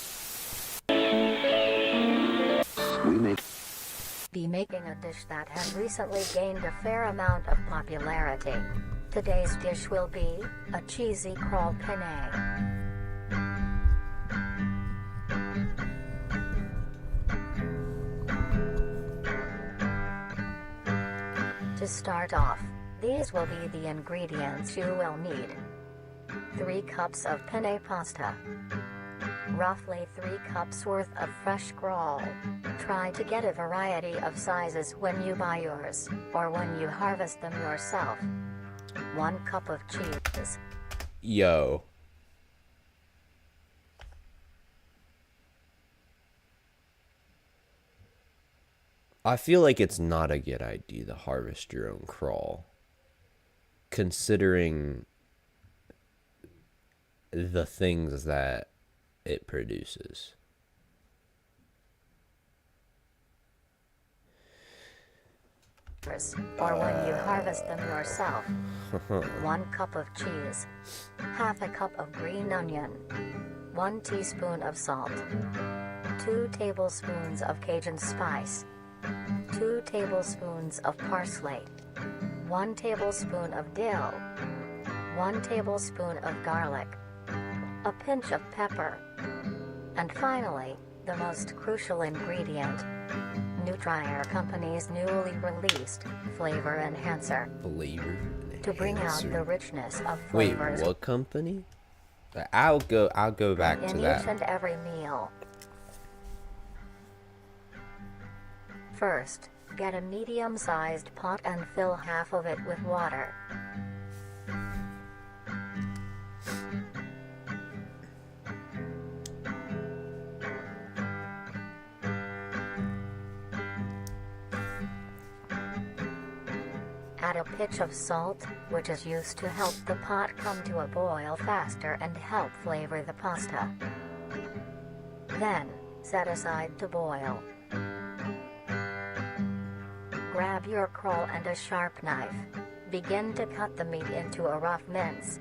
Speaker 6: We may be making a dish that has recently gained a fair amount of popularity. Today's dish will be a cheesy crawl penne. To start off, these will be the ingredients you will need. 3 cups of penne pasta. Roughly 3 cups worth of fresh crawl. Try to get a variety of sizes when you buy yours, or when you harvest them yourself. 1 cup of cheese.
Speaker 1: Yo. I feel like it's not a good idea to harvest your own crawl, considering the things that it produces.
Speaker 6: Or when you harvest them yourself. 1 cup of cheese. Half a cup of green onion. 1 teaspoon of salt. 2 tablespoons of Cajun spice. 2 tablespoons of parsley. 1 tablespoon of dill. 1 tablespoon of garlic. A pinch of pepper. And finally, the most crucial ingredient. Nutrier Company's newly released Flavor Enhancer.
Speaker 1: Flavor
Speaker 6: to bring out the richness of
Speaker 1: Wait,
Speaker 6: flavors.
Speaker 1: what company? I'll go back to
Speaker 6: in
Speaker 1: that.
Speaker 6: each and every meal. First, get a medium-sized pot and fill half of it with water. Add a pinch of salt, which is used to help the pot come to a boil faster and help flavor the pasta. Then, set aside to boil. Grab your crawl and a sharp knife. Begin to cut the meat into a rough mince.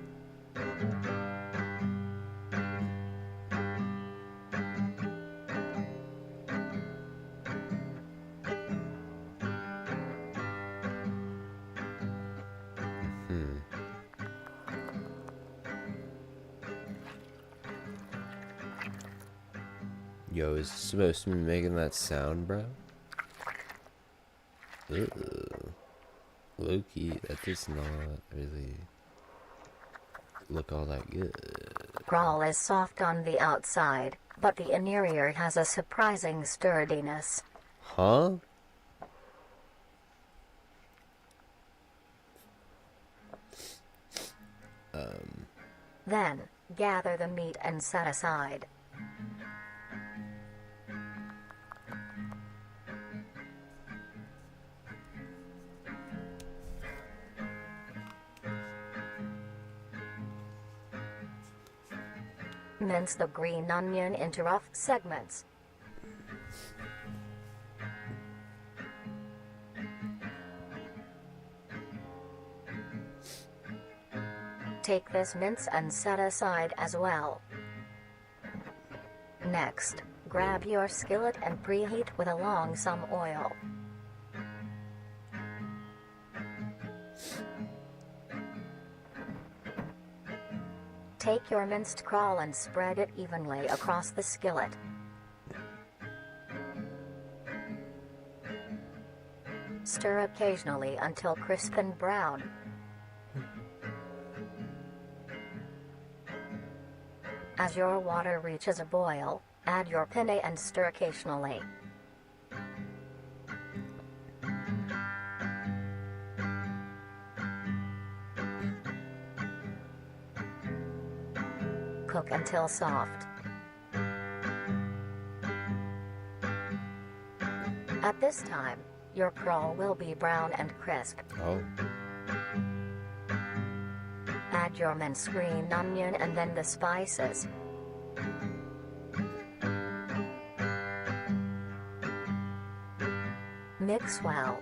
Speaker 1: Yo, is it supposed to be making that sound, bro? Ew. Low-key, that does not really look all that good.
Speaker 6: Crawl is soft on the outside, but the interior has a surprising sturdiness.
Speaker 1: Huh?
Speaker 6: Then, gather the meat and set aside. Mince the green onion into rough segments. Take this mince and set aside as well. Next, grab your skillet and preheat with along some oil. Take your minced caul and spread it evenly across the skillet. Stir occasionally until crisp and brown. As your water reaches a boil, add your penne and stir occasionally. Cook until soft. At this time, your caul will be brown and crisp.
Speaker 1: Oh.
Speaker 6: Add your minced green onion and then the spices. Mix well.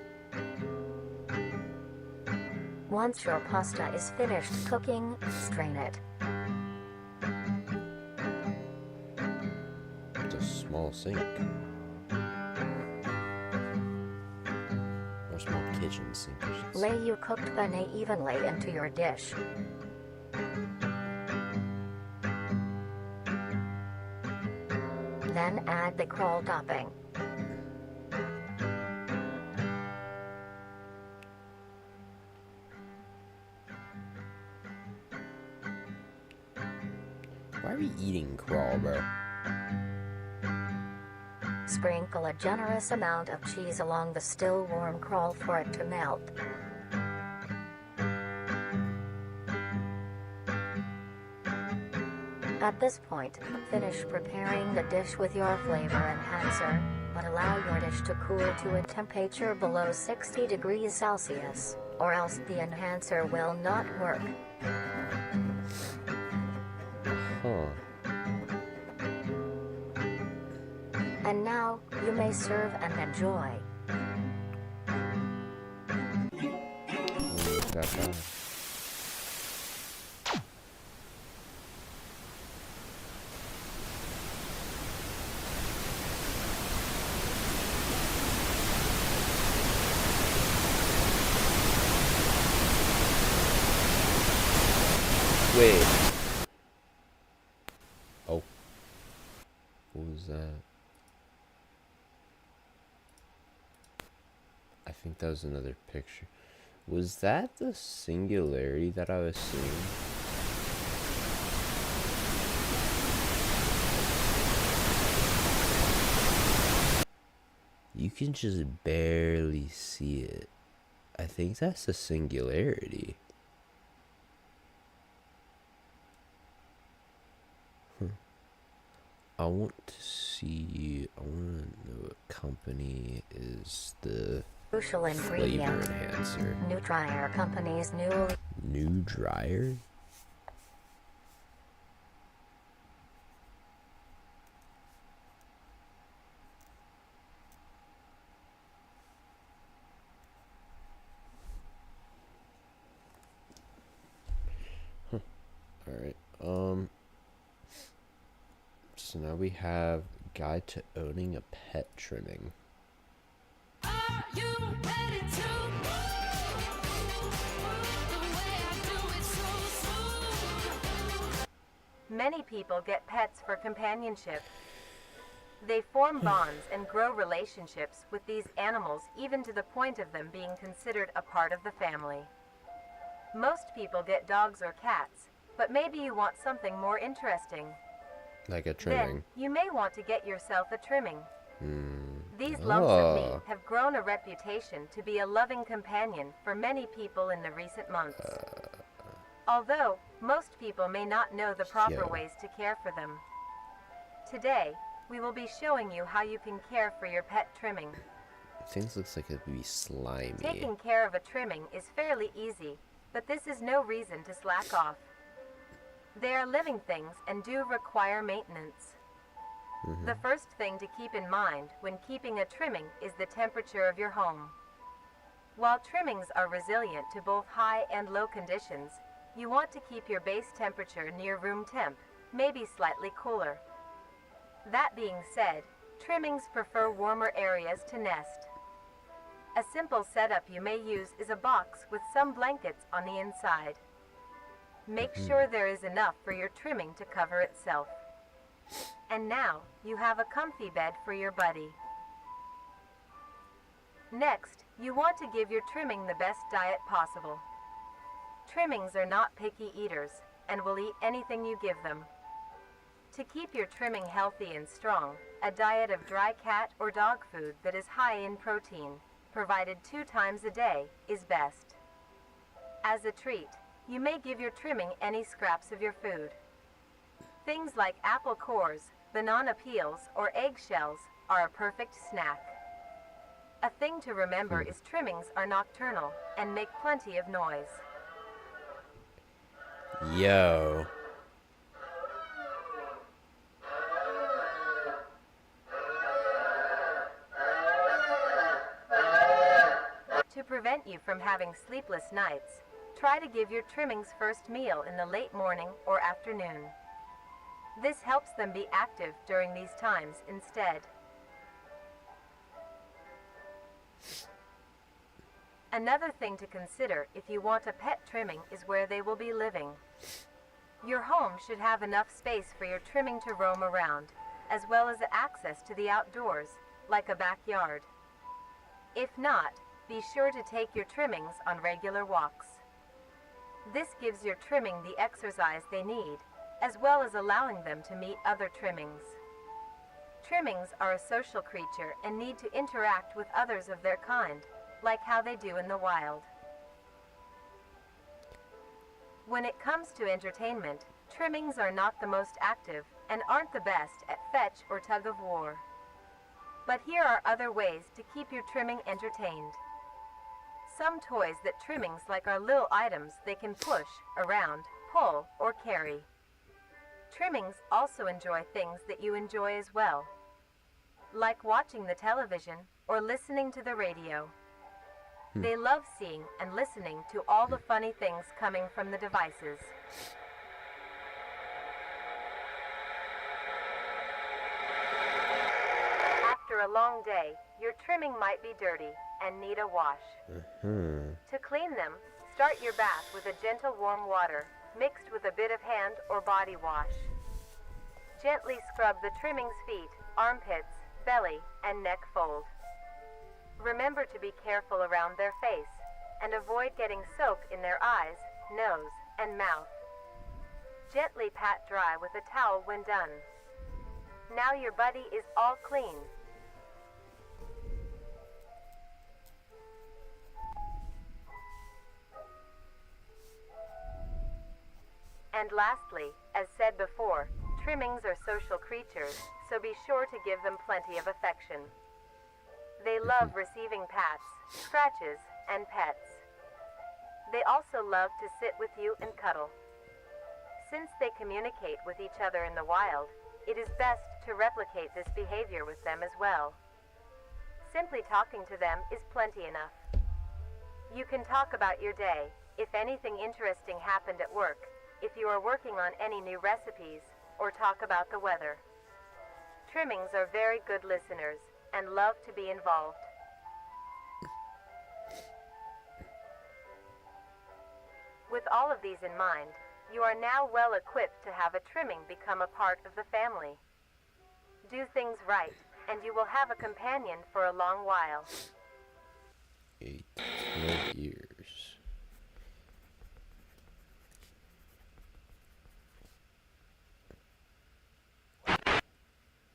Speaker 6: Once your pasta is finished cooking, strain it.
Speaker 1: It's a small sink. Or small kitchen sink, I should say.
Speaker 6: Lay your cooked penne evenly into your dish. Then add the caul topping.
Speaker 1: Why are we eating caul, bro?
Speaker 6: Sprinkle a generous amount of cheese along the still warm caul for it to melt. At this point, finish preparing the dish with your flavor enhancer, but allow your dish to cool to a temperature below 60 degrees Celsius, or else the enhancer will not work.
Speaker 1: Huh.
Speaker 6: And now, you may serve and enjoy.
Speaker 1: Wait. Oh. What was that? I think that was another picture. Was that the singularity that I was seeing? You can just barely see it. I think that's the singularity. I want to know what company is the
Speaker 6: Crucial
Speaker 1: flavor
Speaker 6: ingredient.
Speaker 1: enhancer.
Speaker 6: New Dryer Company's newly
Speaker 1: New dryer? Huh. Alright, so now we have Guide to Owning a Pet Trimming.
Speaker 14: Are you ready to
Speaker 15: Many people get pets for companionship. They form bonds and grow relationships with these animals, even to the point of them being considered a part of the family. Most people get dogs or cats, but maybe you want something more interesting.
Speaker 1: Like a trimming.
Speaker 15: Then you may want to get yourself a trimming. These lumps of meat have grown a reputation to be a loving companion for many people in the recent months. Although, most people may not know the proper ways to care for them. Today, we will be showing you how you can care for your pet trimming.
Speaker 1: Things looks like it would be slimy.
Speaker 15: Taking care of a trimming is fairly easy, but this is no reason to slack off. They are living things and do require maintenance. The first thing to keep in mind when keeping a trimming is the temperature of your home. While trimmings are resilient to both high and low conditions, you want to keep your base temperature near room temp, maybe slightly cooler. That being said, trimmings prefer warmer areas to nest. A simple setup you may use is a box with some blankets on the inside. Make sure there is enough for your trimming to cover itself. And now, you have a comfy bed for your buddy. Next, you want to give your trimming the best diet possible. Trimmings are not picky eaters, and will eat anything you give them. To keep your trimming healthy and strong, a diet of dry cat or dog food that is high in protein, provided 2 times a day, is best. As a treat, you may give your trimming any scraps of your food. Things like apple cores, banana peels, or eggshells are a perfect snack. A thing to remember is trimmings are nocturnal and make plenty of noise.
Speaker 1: Yo.
Speaker 15: To prevent you from having sleepless nights, try to give your trimmings first meal in the late morning or afternoon. This helps them be active during these times instead. Another thing to consider if you want a pet trimming is where they will be living. Your home should have enough space for your trimming to roam around, as well as access to the outdoors, like a backyard. If not, be sure to take your trimmings on regular walks. This gives your trimming the exercise they need, as well as allowing them to meet other trimmings. Trimmings are a social creature and need to interact with others of their kind, like how they do in the wild. When it comes to entertainment, trimmings are not the most active and aren't the best at fetch or tug of war. But here are other ways to keep your trimming entertained. Some toys that trimmings like are little items they can push, around, pull, or carry. Trimmings also enjoy things that you enjoy as well, like watching the television or listening to the radio. They love seeing and listening to all the funny things coming from the devices. After a long day, your trimming might be dirty and need a wash. To clean them, start your bath with a gentle warm water, mixed with a bit of hand or body wash. Gently scrub the trimming's feet, armpits, belly, and neck fold. Remember to be careful around their face, and avoid getting soap in their eyes, nose, and mouth. Gently pat dry with a towel when done. Now your buddy is all clean. And lastly, as said before, trimmings are social creatures, so be sure to give them plenty of affection. They love receiving pats, scratches, and pets. They also love to sit with you and cuddle. Since they communicate with each other in the wild, it is best to replicate this behavior with them as well. Simply talking to them is plenty enough. You can talk about your day, if anything interesting happened at work, if you are working on any new recipes, or talk about the weather. Trimmings are very good listeners and love to be involved. With all of these in mind, you are now well equipped to have a trimming become a part of the family. Do things right, and you will have a companion for a long while.
Speaker 1: 8 to 12 years.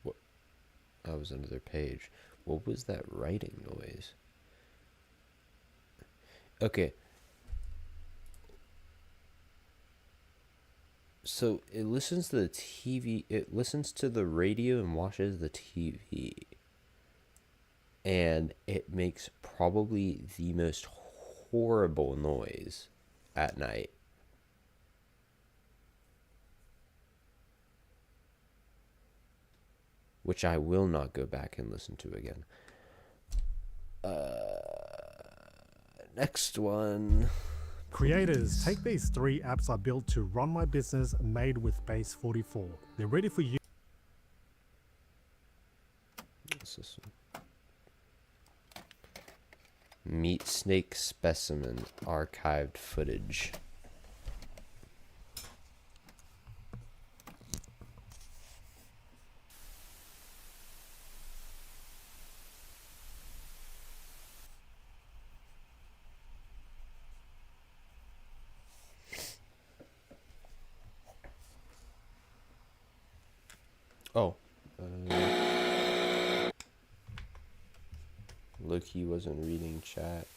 Speaker 1: What? I was under their page. What was that writing noise? Okay. So it listens to the TV, it listens to the radio and watches the TV. And it makes probably the most horrible noise at night. which I will not go back and listen to again. Next one.
Speaker 8: Creators, take these 3 apps I built to run my business made with Base 44. They're ready for you.
Speaker 1: What's this one? Meat snake specimen archived footage. Oh. Look, he wasn't reading chat.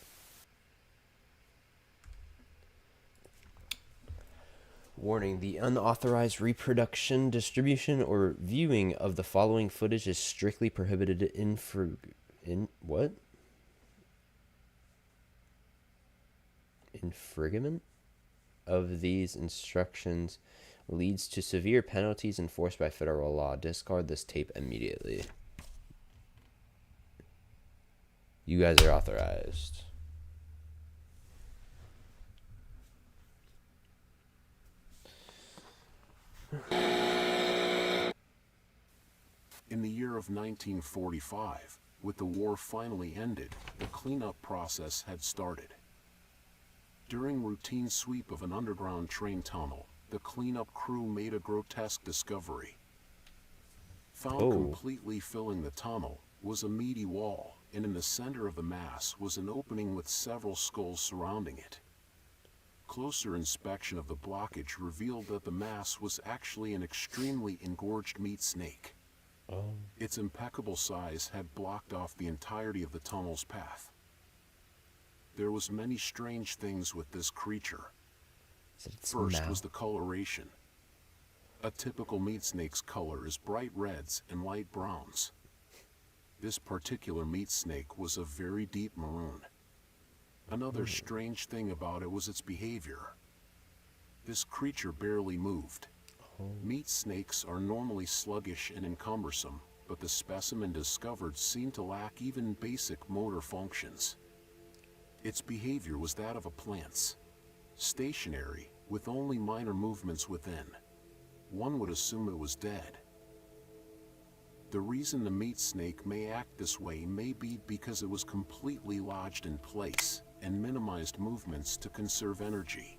Speaker 1: Warning, the unauthorized reproduction, distribution, or viewing of the following footage is strictly prohibited infringement of these instructions leads to severe penalties enforced by federal law. Discard this tape immediately. You guys are authorized.
Speaker 16: In the year of 1945, with the war finally ended, the cleanup process had started. During routine sweep of an underground train tunnel, the cleanup crew made a grotesque discovery. Found completely filling the tunnel was a meaty wall, and in the center of the mass was an opening with several skulls surrounding it. Closer inspection of the blockage revealed that the mass was actually an extremely engorged meat snake. Its impeccable size had blocked off the entirety of the tunnel's path. There was many strange things with this creature. First was the coloration. A typical meat snake's color is bright reds and light browns. This particular meat snake was a very deep maroon. Another strange thing about it was its behavior. This creature barely moved. Meat snakes are normally sluggish and encumbersome, but the specimen discovered seemed to lack even basic motor functions. Its behavior was that of a plant's, stationary, with only minor movements within. One would assume it was dead. The reason the meat snake may act this way may be because it was completely lodged in place and minimized movements to conserve energy.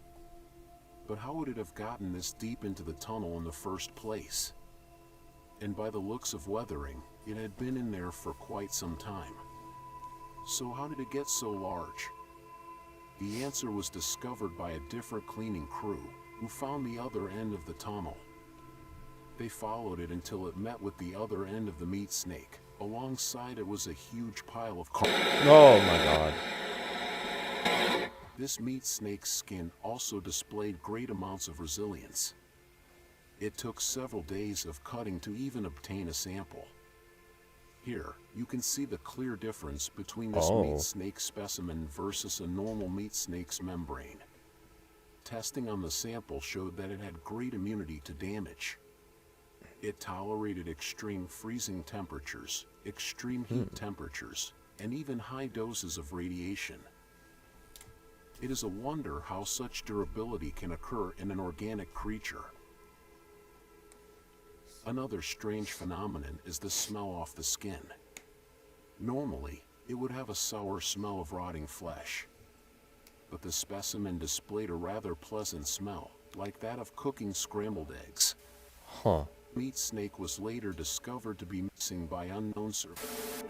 Speaker 16: But how would it have gotten this deep into the tunnel in the first place? And by the looks of weathering, it had been in there for quite some time. So how did it get so large? The answer was discovered by a different cleaning crew, who found the other end of the tunnel. They followed it until it met with the other end of the meat snake. Alongside it was a huge pile of
Speaker 1: Oh my god.
Speaker 16: This meat snake's skin also displayed great amounts of resilience. It took several days of cutting to even obtain a sample. Here, you can see the clear difference between this meat snake specimen versus a normal meat snake's membrane. Testing on the sample showed that it had great immunity to damage. It tolerated extreme freezing temperatures, extreme heat temperatures, and even high doses of radiation. It is a wonder how such durability can occur in an organic creature. Another strange phenomenon is the smell off the skin. Normally, it would have a sour smell of rotting flesh. But the specimen displayed a rather pleasant smell, like that of cooking scrambled eggs. Meat snake was later discovered to be missing by unknown survivors.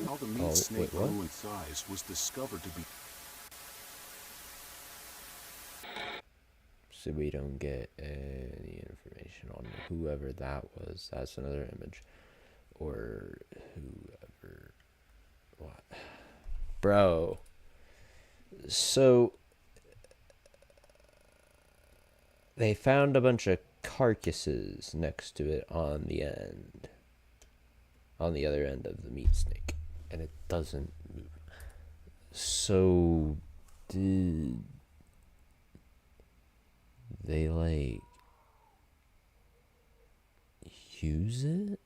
Speaker 16: How the meat snake grew in size was discovered to be...
Speaker 1: So we don't get any information on whoever that was. That's another image. Or whoever... What? Bro. So... They found a bunch of carcasses next to it on the end. On the other end of the meat snake. And it doesn't move. So... Did... They like use it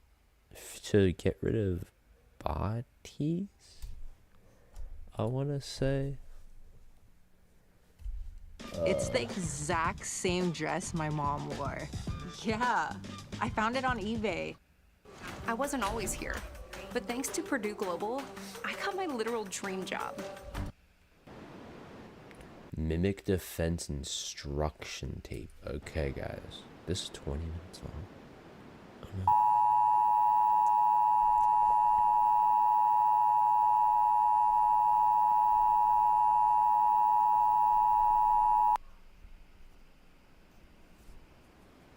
Speaker 1: to get rid of bodies, I want to say.
Speaker 17: It's the exact same dress my mom wore. Yeah, I found it on eBay.
Speaker 18: I wasn't always here, but thanks to Purdue Global, I got my literal dream job.
Speaker 1: Mimic defense instruction tape. Okay, guys. This is 20 minutes long. Oh, no.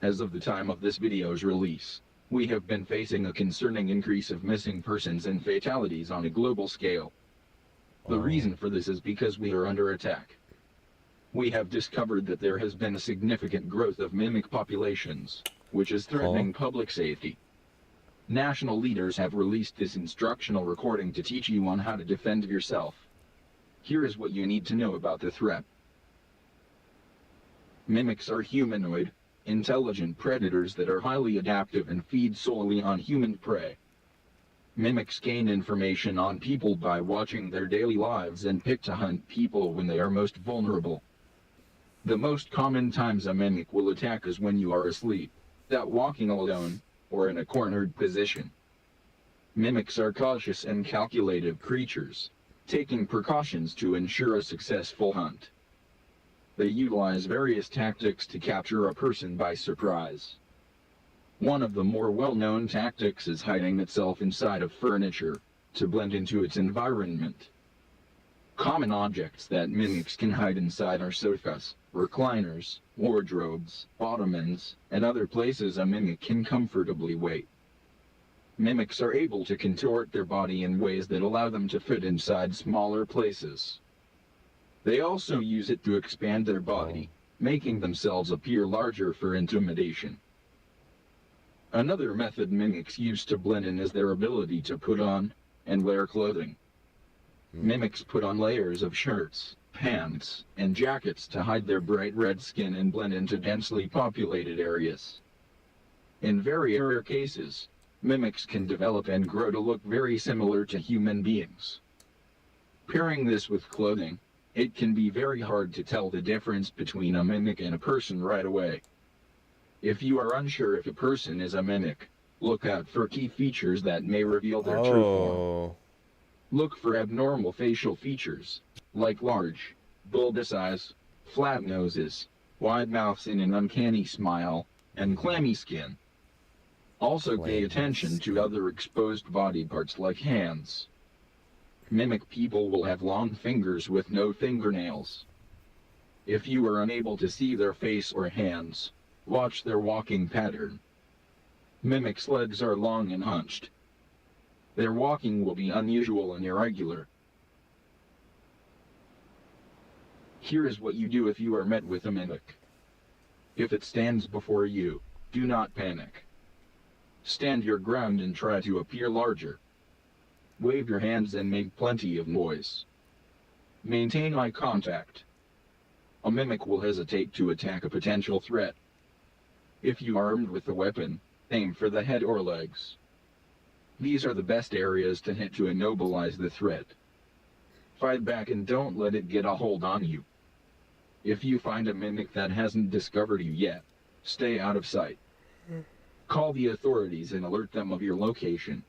Speaker 19: As of the time of this video's release, we have been facing a concerning increase of missing persons and fatalities on a global scale. The reason for this is because we are under attack. We have discovered that there has been a significant growth of mimic populations, which is threatening public safety. National leaders have released this instructional recording to teach you on how to defend yourself. Here is what you need to know about the threat. Mimics are humanoid, intelligent predators that are highly adaptive and feed solely on human prey. Mimics gain information on people by watching their daily lives and pick to hunt people when they are most vulnerable. The most common times a mimic will attack is when you are asleep, that walking alone, or in a cornered position. Mimics are cautious and calculative creatures, taking precautions to ensure a successful hunt. They utilize various tactics to capture a person by surprise. One of the more well-known tactics is hiding itself inside of furniture, to blend into its environment. Common objects that mimics can hide inside are sofas, recliners, wardrobes, ottomans, and other places a mimic can comfortably wait. Mimics are able to contort their body in ways that allow them to fit inside smaller places. They also use it to expand their body, making themselves appear larger for intimidation. Another method mimics use to blend in is their ability to put on and wear clothing. Mimics put on layers of shirts, pants, and jackets to hide their bright red skin and blend into densely populated areas. In very rare cases, mimics can develop and grow to look very similar to human beings. Pairing this with clothing, it can be very hard to tell the difference between a mimic and a person right away. If you are unsure if a person is a mimic, look out for key features that may reveal their true form. Look for abnormal facial features, like large, bulbous eyes, flat noses, wide mouths and an uncanny smile, and clammy skin. Also pay attention to other exposed body parts like hands. Mimic people will have long fingers with no fingernails. If you are unable to see their face or hands, watch their walking pattern. Mimics' legs are long and hunched. Their walking will be unusual and irregular. Here is what you do if you are met with a mimic. If it stands before you, do not panic. Stand your ground and try to appear larger. Wave your hands and make plenty of noise. Maintain eye contact. A mimic will hesitate to attack a potential threat. If you are armed with a weapon, aim for the head or legs. These are the best areas to hit to immobilize the threat. Fight back and don't let it get a hold on you. If you find a mimic that hasn't discovered you yet, stay out of sight. Call the authorities and alert them of your location.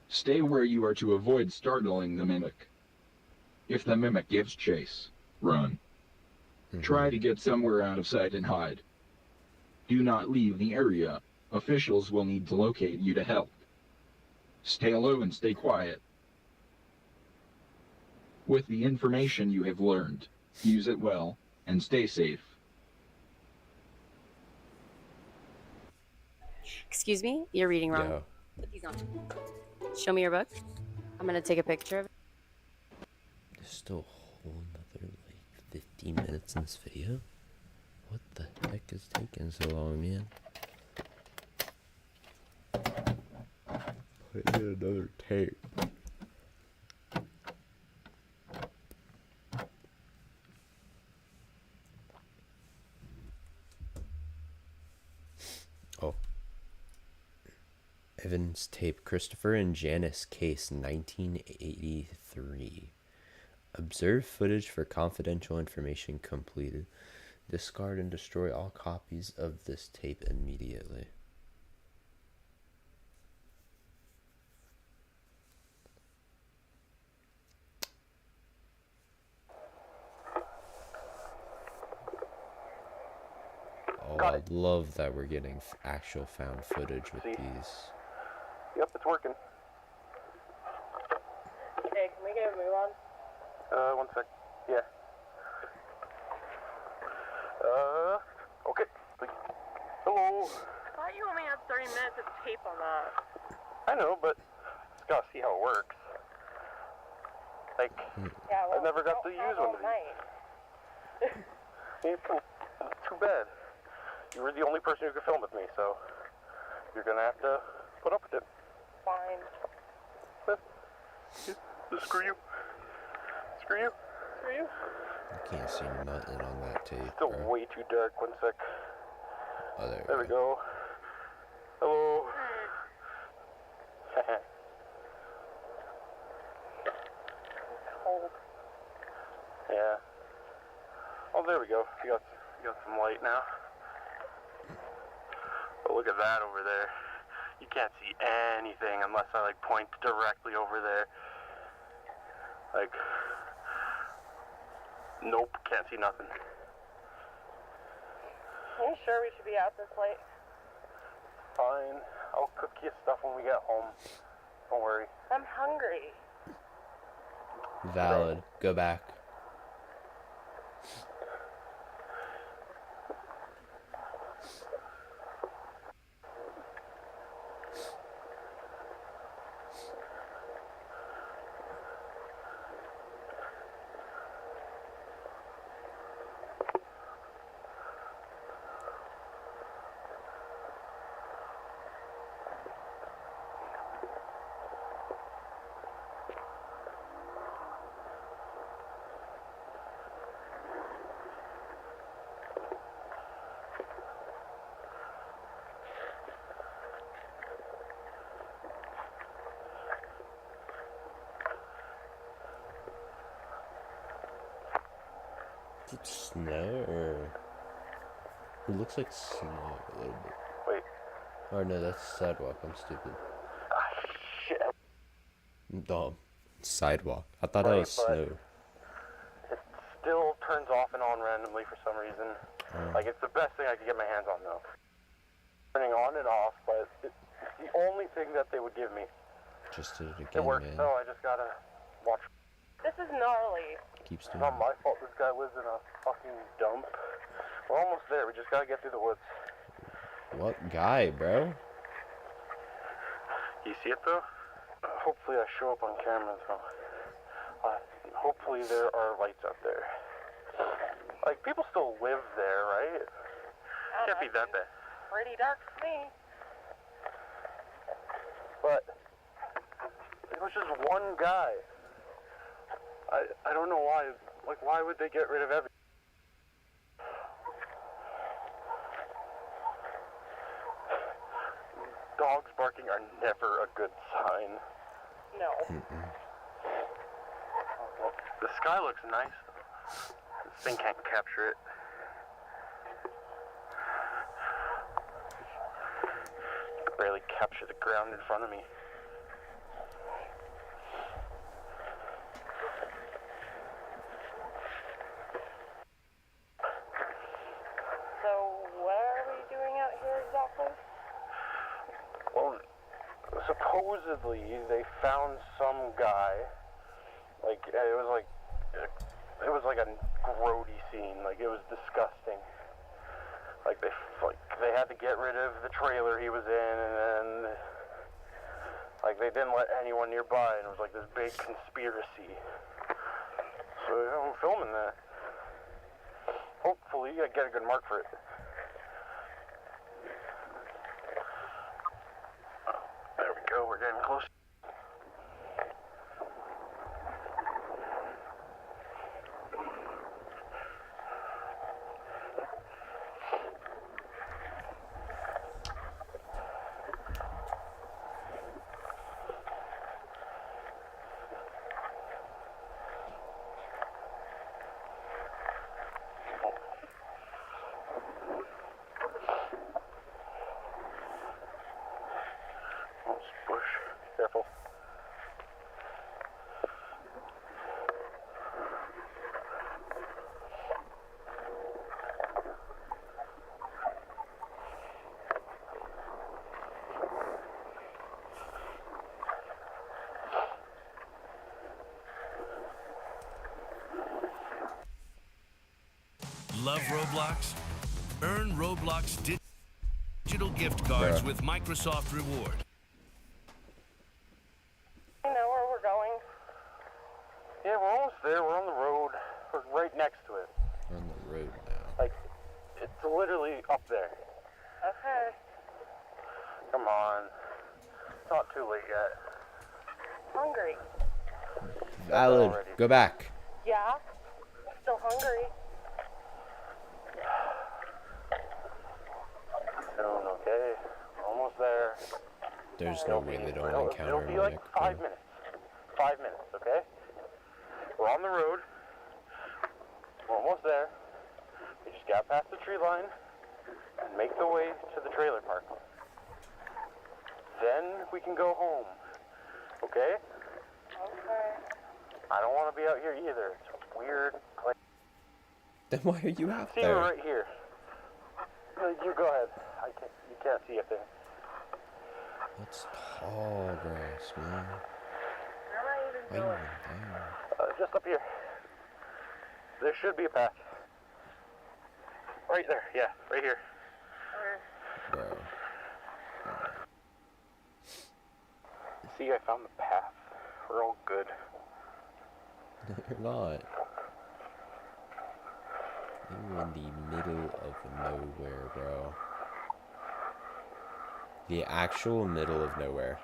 Speaker 19: Stay where you are to avoid startling the mimic. If the mimic gives chase, run. Try to get somewhere out of sight and hide. Do not leave the area. Officials will need to locate you to help. Stay low and stay quiet. With the information you have learned, use it well, and stay safe.
Speaker 20: Excuse me? You're reading wrong. Put these on. Show me your book. I'm gonna take a picture of it.
Speaker 1: There's still a whole another, 15 minutes in this video? What the heck is taking so long, man? Put in another tape. Oh. Evans tape, Christopher and Janice case, 1983. Observe footage for confidential information completed. Discard and destroy all copies of this tape immediately. Oh, I love that we're getting actual found footage with these.
Speaker 21: Yep, it's working.
Speaker 22: Hey, can we get a move on?
Speaker 21: 1 sec. Yeah. Okay. Hello.
Speaker 22: I thought you only had 30 minutes of tape on that.
Speaker 21: I know, but just gotta see how it works. Like,
Speaker 22: Yeah, well,
Speaker 21: I never got to use one of these. It's too bad. You were the only person who could film with me, so you're gonna have to put up with it.
Speaker 22: Fine.
Speaker 21: Screw you. Screw you.
Speaker 22: Screw you.
Speaker 1: I can't see nothing on that tape.
Speaker 21: Still
Speaker 1: bro.
Speaker 21: way too dark. 1 sec.
Speaker 1: Oh,
Speaker 21: There we go. Hello.
Speaker 22: Cold.
Speaker 21: Yeah. Oh, there we go. You got some light now. But look at that over there. You can't see anything unless I like point directly over there. Like, nope, can't see nothing.
Speaker 22: Are you sure we should be out this late?
Speaker 21: Fine. I'll cook you stuff when we get home. Don't worry.
Speaker 22: I'm hungry.
Speaker 1: Valid. Go back. Is it snow or it looks like snow a little bit.
Speaker 21: Wait.
Speaker 1: Oh no, that's sidewalk. I'm stupid.
Speaker 21: Shit.
Speaker 1: I'm dumb. Sidewalk. I thought that was snow.
Speaker 21: It still turns off and on randomly for some reason. Like, it's the best thing I could get my hands on, though. Turning on and off, but it's the only thing that they would give me.
Speaker 1: Just did it again,
Speaker 21: It works,
Speaker 1: man.
Speaker 21: though. I just gotta watch.
Speaker 22: This is gnarly.
Speaker 1: Keeps
Speaker 21: It's
Speaker 1: doing
Speaker 21: not my fault this guy lives in a fucking dump. We're almost there. We just gotta get through the woods.
Speaker 1: What guy, bro?
Speaker 21: You see it, though? Hopefully I show up on camera, though. Hopefully there are lights out there. Like, people still live there, right? Can't be that bad.
Speaker 22: Pretty dark for me.
Speaker 21: But it was just one guy. I don't know why. Like, why would they get rid of everything? Dogs barking are never a good sign.
Speaker 22: No.
Speaker 21: The sky looks nice. This thing can't capture it. Barely capture the ground in front of me.
Speaker 22: So, what are we doing out here exactly?
Speaker 21: Well, supposedly they found some guy. Like, it was like a grody scene. Like, it was disgusting. Like, they had to get rid of the trailer he was in, and then like they didn't let anyone nearby, and it was like this big conspiracy. So I'm filming that. Hopefully I get a good mark for it. There we go, we're getting close. Oh, it's bush. Careful.
Speaker 2: Love Roblox? Earn Roblox digital gift cards with Microsoft Reward.
Speaker 22: I know where we're going.
Speaker 21: Yeah, we're almost there. We're on the road. We're right next to it.
Speaker 1: We're on the road now.
Speaker 21: Like, it's literally up there.
Speaker 22: Okay.
Speaker 21: Come on. It's not too late yet.
Speaker 22: Hungry.
Speaker 1: Valid. Go back.
Speaker 22: Yeah. Still hungry.
Speaker 21: Doing okay. Almost there.
Speaker 1: There's no way they don't encounter
Speaker 21: It'll be like 5 minutes. 5 minutes, okay? We're on the road. We're almost there. We just got past the tree line and make the way to the trailer park. Then we can go home. Okay?
Speaker 22: Okay.
Speaker 21: I don't want to be out here either. It's a weird place.
Speaker 1: Then why are you out
Speaker 21: See,
Speaker 1: there?
Speaker 21: we're right here. You go ahead. You can't see up there.
Speaker 1: That's tall grass, man. Why are you even there?
Speaker 21: Just up here. There should be a path. Right there, yeah, right here.
Speaker 1: Bro.
Speaker 21: See, I found the path. We're all good.
Speaker 1: No, you're not. You're in the middle of nowhere, bro. The actual middle of nowhere.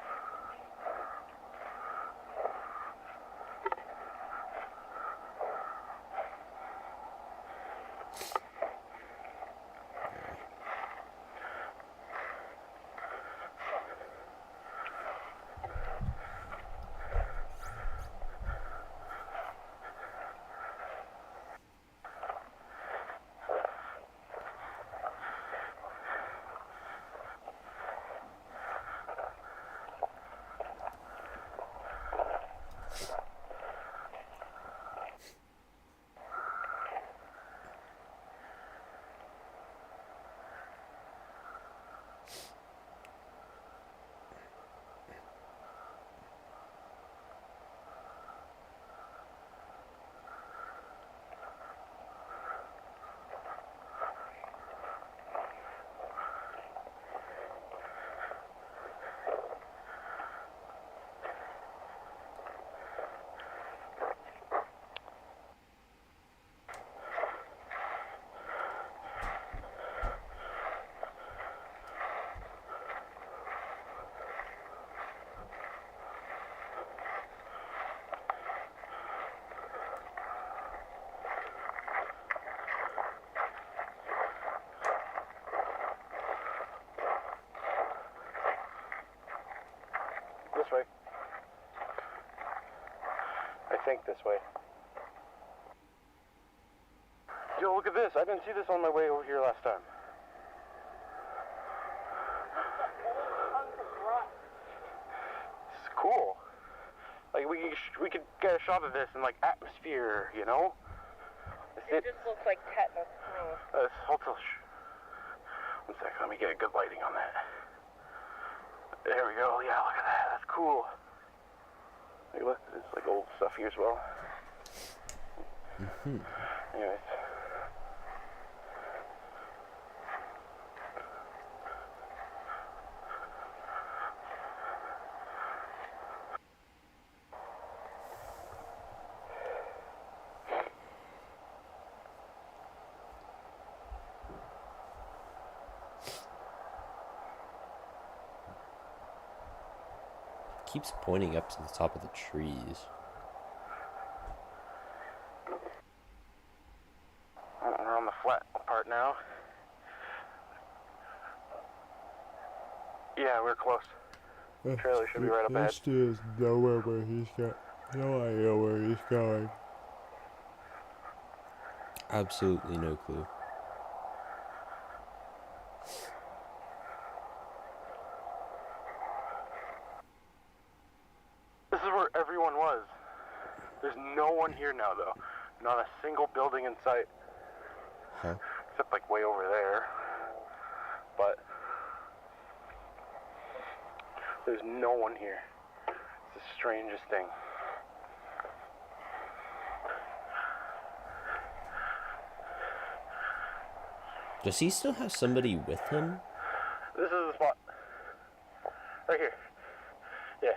Speaker 21: This way. I think this way. Yo, look at this. I didn't see this on my way over here last time. It's cool. Like, we could get a shot of this in, like, atmosphere, you know?
Speaker 22: It just looks like tetanus to me.
Speaker 21: Hold till... One sec, let me get a good lighting on that. There we go. Yeah, look at that. That's cool. Like, look, there's like old stuff here as well. Anyways.
Speaker 1: Keeps pointing up to the top of the trees.
Speaker 21: We're on the flat part now. Yeah, we're close. Trailer should be right up ahead.
Speaker 1: There's nowhere where he's got no idea where he's going. Absolutely no clue.
Speaker 21: everyone was. There's no one here now, though. Not a single building in sight.
Speaker 1: Huh?
Speaker 21: Except, like, way over there. But there's no one here. It's the strangest thing.
Speaker 1: Does he still have somebody with him?
Speaker 21: This is the spot. Right here. Yeah.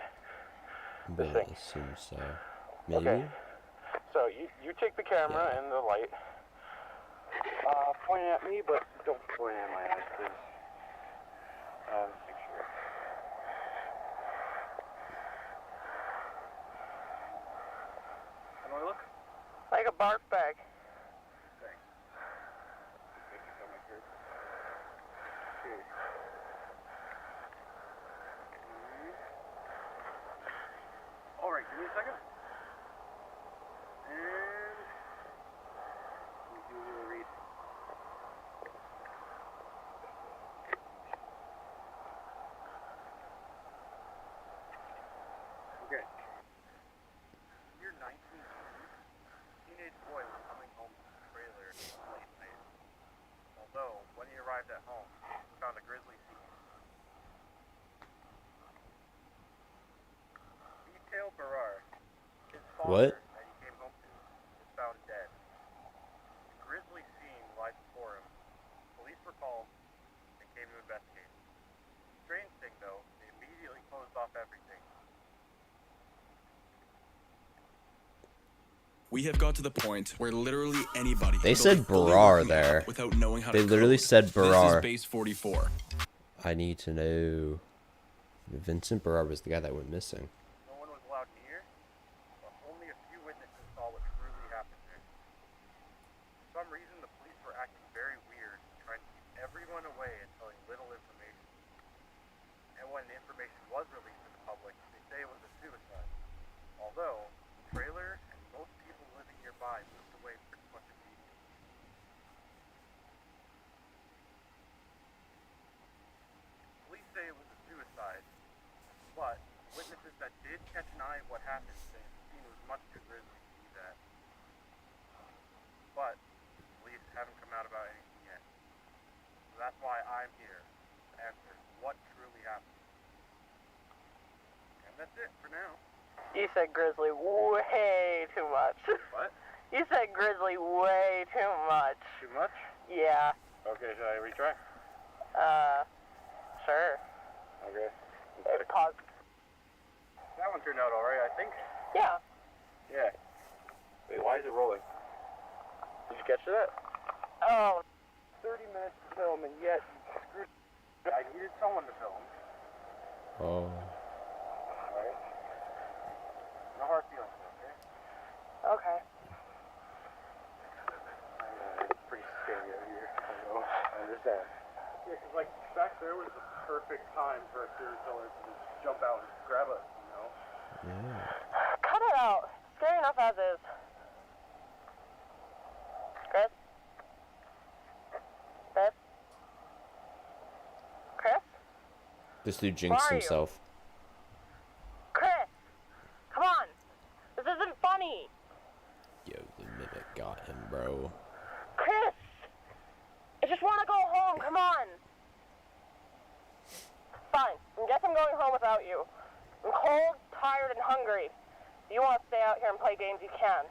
Speaker 1: But I assume so. Maybe?
Speaker 21: Okay. So you take the camera and the light. Point it at me, but don't point it at my eyes, please. Make sure. How do I look? Like a barf bag. Thanks. Make you feel my shirt. Okay. All right, give me a second. And let me do a little read. Okay. Year 1920, teenage boy was coming home from the trailer late night. Although, when he arrived at home, he found a grisly scene. Detail Barrar, his father,
Speaker 1: What?
Speaker 21: that he came home to, was found dead. A grisly scene lies before him. Police were called and came to investigate. Strange thing though, they immediately closed off everything.
Speaker 4: We have got to the point where literally anybody.
Speaker 1: They
Speaker 4: can
Speaker 1: said
Speaker 4: build a fully
Speaker 1: Barrar
Speaker 4: working app
Speaker 1: there.
Speaker 4: Without knowing how
Speaker 1: They
Speaker 4: to
Speaker 1: literally
Speaker 4: code.
Speaker 1: said Barrar.
Speaker 4: This is base 44.
Speaker 1: I need to know. Vincent Barrar was the guy that went missing.
Speaker 21: No one was allowed near, but only a few witnesses saw what truly happened there. For some reason, the police were acting very weird, trying to keep everyone away and telling little information. And when the information was released to the public, they say it was a suicide. Although, the trailer and most people living nearby moved away pretty much immediately. Police say it was a suicide, but witnesses that did catch an eye of what happened say the scene was much too grisly to do that. But police haven't come out about anything yet. So that's why I'm here to answer what truly happened. And that's it for now.
Speaker 22: You said grizzly way too much.
Speaker 21: What?
Speaker 22: You said grizzly way too much.
Speaker 21: Too much?
Speaker 22: Yeah.
Speaker 21: Okay, should I retry?
Speaker 22: Sure.
Speaker 21: Okay.
Speaker 22: Pause.
Speaker 21: That one turned out alright, I think.
Speaker 22: Yeah.
Speaker 21: Yeah. Wait, why is it rolling? Did you catch that?
Speaker 22: Oh.
Speaker 21: 30 minutes to film, and yet you screwed. I needed someone to film.
Speaker 1: Oh.
Speaker 21: Alright? No hard feelings, okay?
Speaker 22: Okay.
Speaker 21: It's pretty scary out here. I know. I understand. Yeah, because, like, back there was the perfect time for a serial killer to just jump out and grab us, you know?
Speaker 1: Yeah.
Speaker 22: Cut it out. Scary enough as is. Chris? Chris? Chris?
Speaker 1: This dude jinxed
Speaker 22: Where are you?
Speaker 1: himself.
Speaker 22: Chris! Come on! This isn't funny!
Speaker 1: Yo, the mimic got him, bro.
Speaker 22: Chris! I just want to go home, come on! Fine, I guess I'm going home without you. I'm cold, tired, and hungry. If you want to stay out here and play games, you can.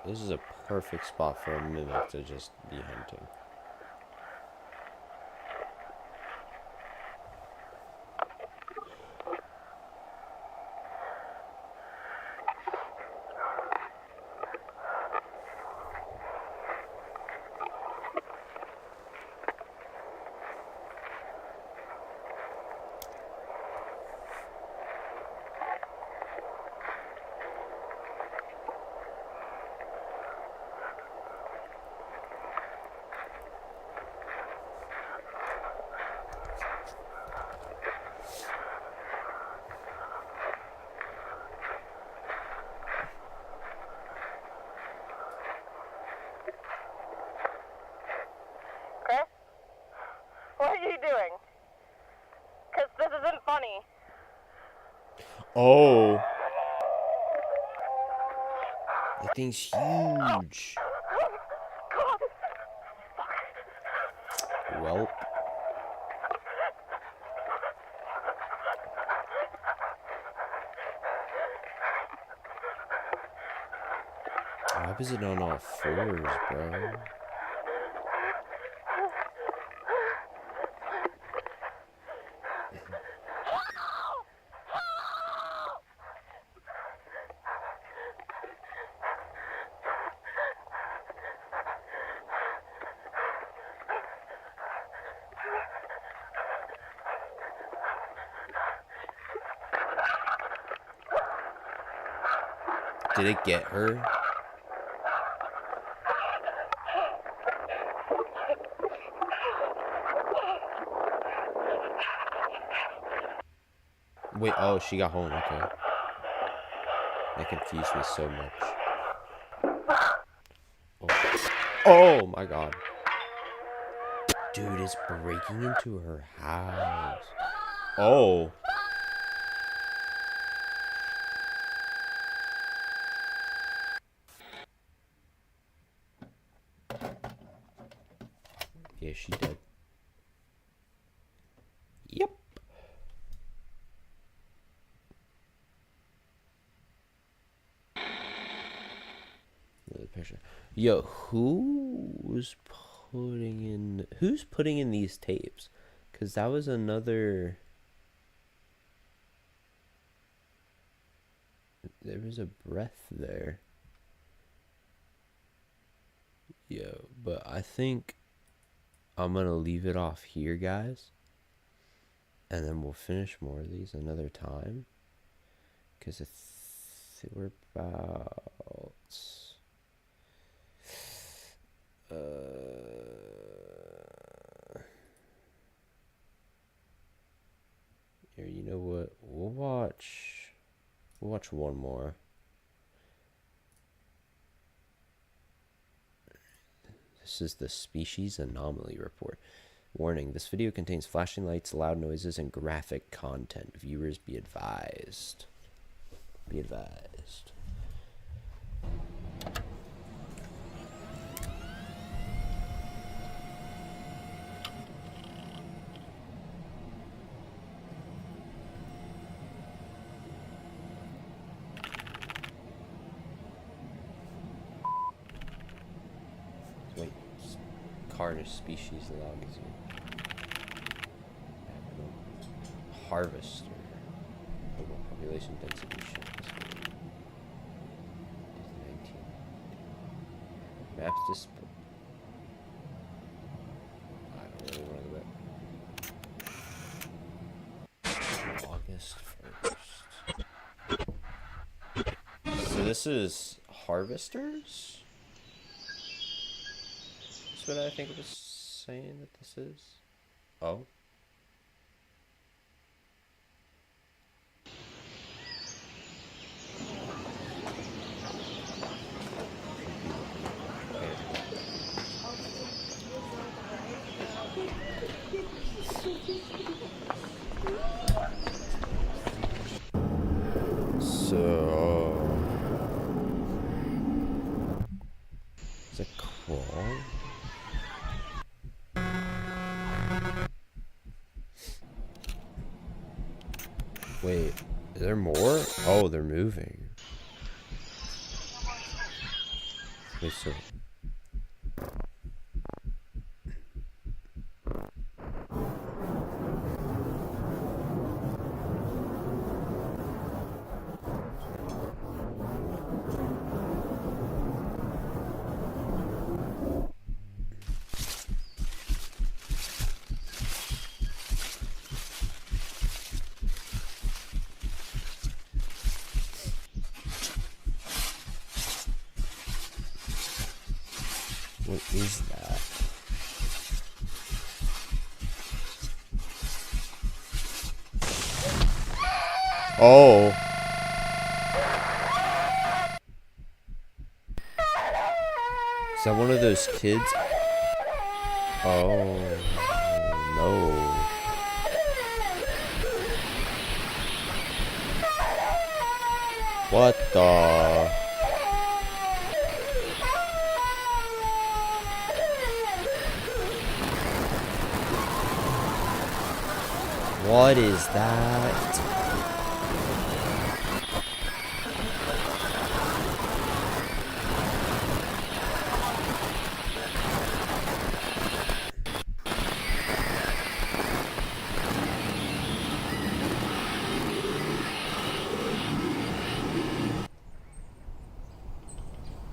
Speaker 1: This is a perfect spot for a mimic to just be hunting.
Speaker 22: What are you doing? Because this isn't funny.
Speaker 1: Oh. That thing's huge. Welp. Why was it on all fours, bro? Did it get her? Wait, oh, she got home, okay. That confused me so much. Oh my god. Dude, it's breaking into her house. Oh. Yeah, she did. Yep. Another picture. Yo, who's putting in these tapes? Cause that was another. There was a breath there. Yo, but I think I'm gonna leave it off here, guys. And then we'll finish more of these another time. Because we're about... Here, you know what? We'll watch one more. This is the Species Anomaly Report. Warning, this video contains flashing lights, loud noises, and graphic content. Viewers be advised. Be advised. Wait, Carnish species log is here. Harvester. Population density shows. 19. Maps display. I don't really want to go back. August 1st. So this is harvesters? That's what I think it was saying that this is. Oh. So, is it crawl? Wait, is there more? Oh, they're moving. Wait, so... What is that? Oh. Is that one of those kids? Oh No. What the? What is that?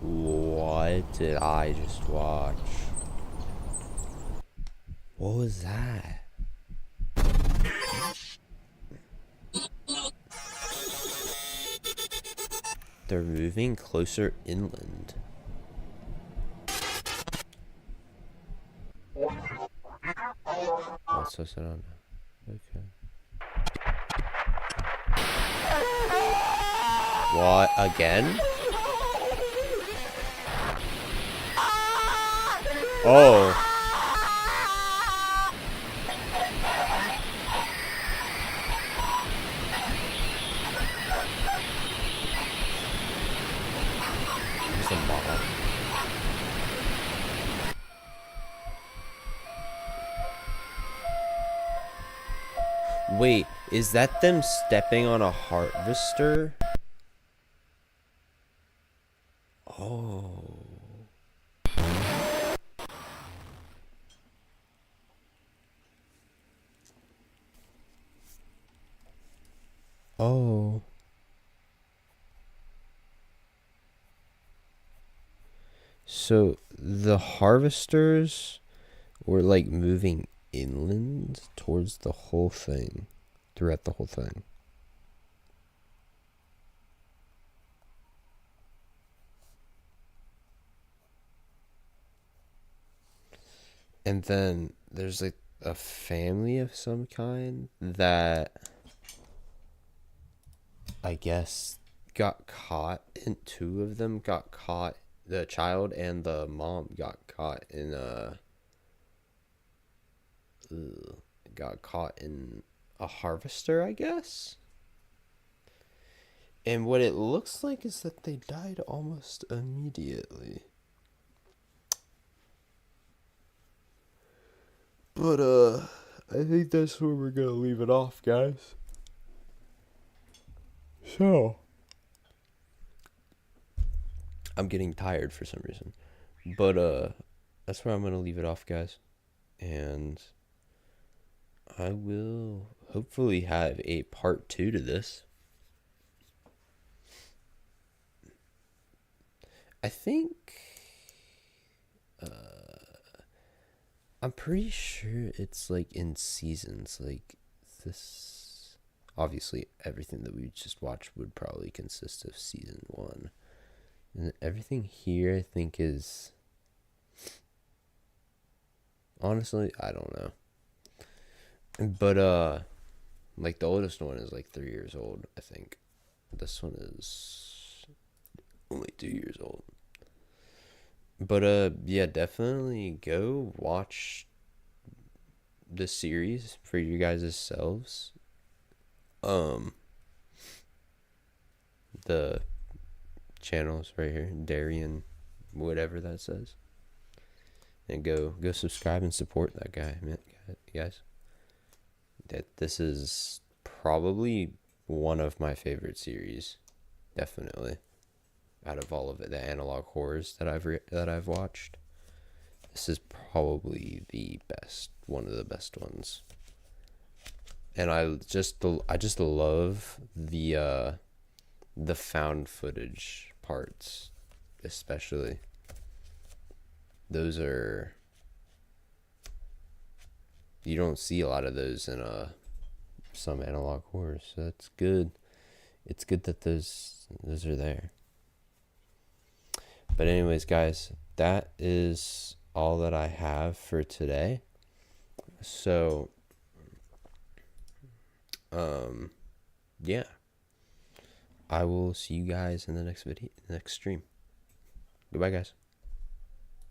Speaker 1: What did I just watch? What was that? They're moving closer inland. Oh, so sit on. Okay. What again? Oh. There's a mob. Wait, is that them stepping on a harvester? Oh. Oh. So the harvesters were like moving inland towards the whole thing, throughout the whole thing. And then there's like a family of some kind that I guess got caught, and two of them got caught. The child and the mom got caught in a harvester, I guess. And what it looks like is that they died almost immediately. But I think that's where we're gonna leave it off, guys. So I'm getting tired for some reason. But that's where I'm gonna leave it off, guys. And I will hopefully have a part 2 to this. I think I'm pretty sure it's like in seasons. Like this, obviously everything that we just watched would probably consist of season 1. And everything here I think is, honestly, I don't know. But like the oldest one is like 3 years old, I think. This one is only 2 years old. But yeah, definitely go watch the series for you guys selves. The channels right here, Darian, whatever that says. And go subscribe and support that guy, man, guys. That this is probably one of my favorite series, definitely. Out of all of it, the analog horrors that I've watched, this is probably the best, one of the best ones. And I just love the found footage parts, especially. Those are, you don't see a lot of those in some analog horrors, so that's good. It's good that those are there. But anyways, guys, that is all that I have for today. So, yeah. I will see you guys in the next video, next stream. Goodbye, guys.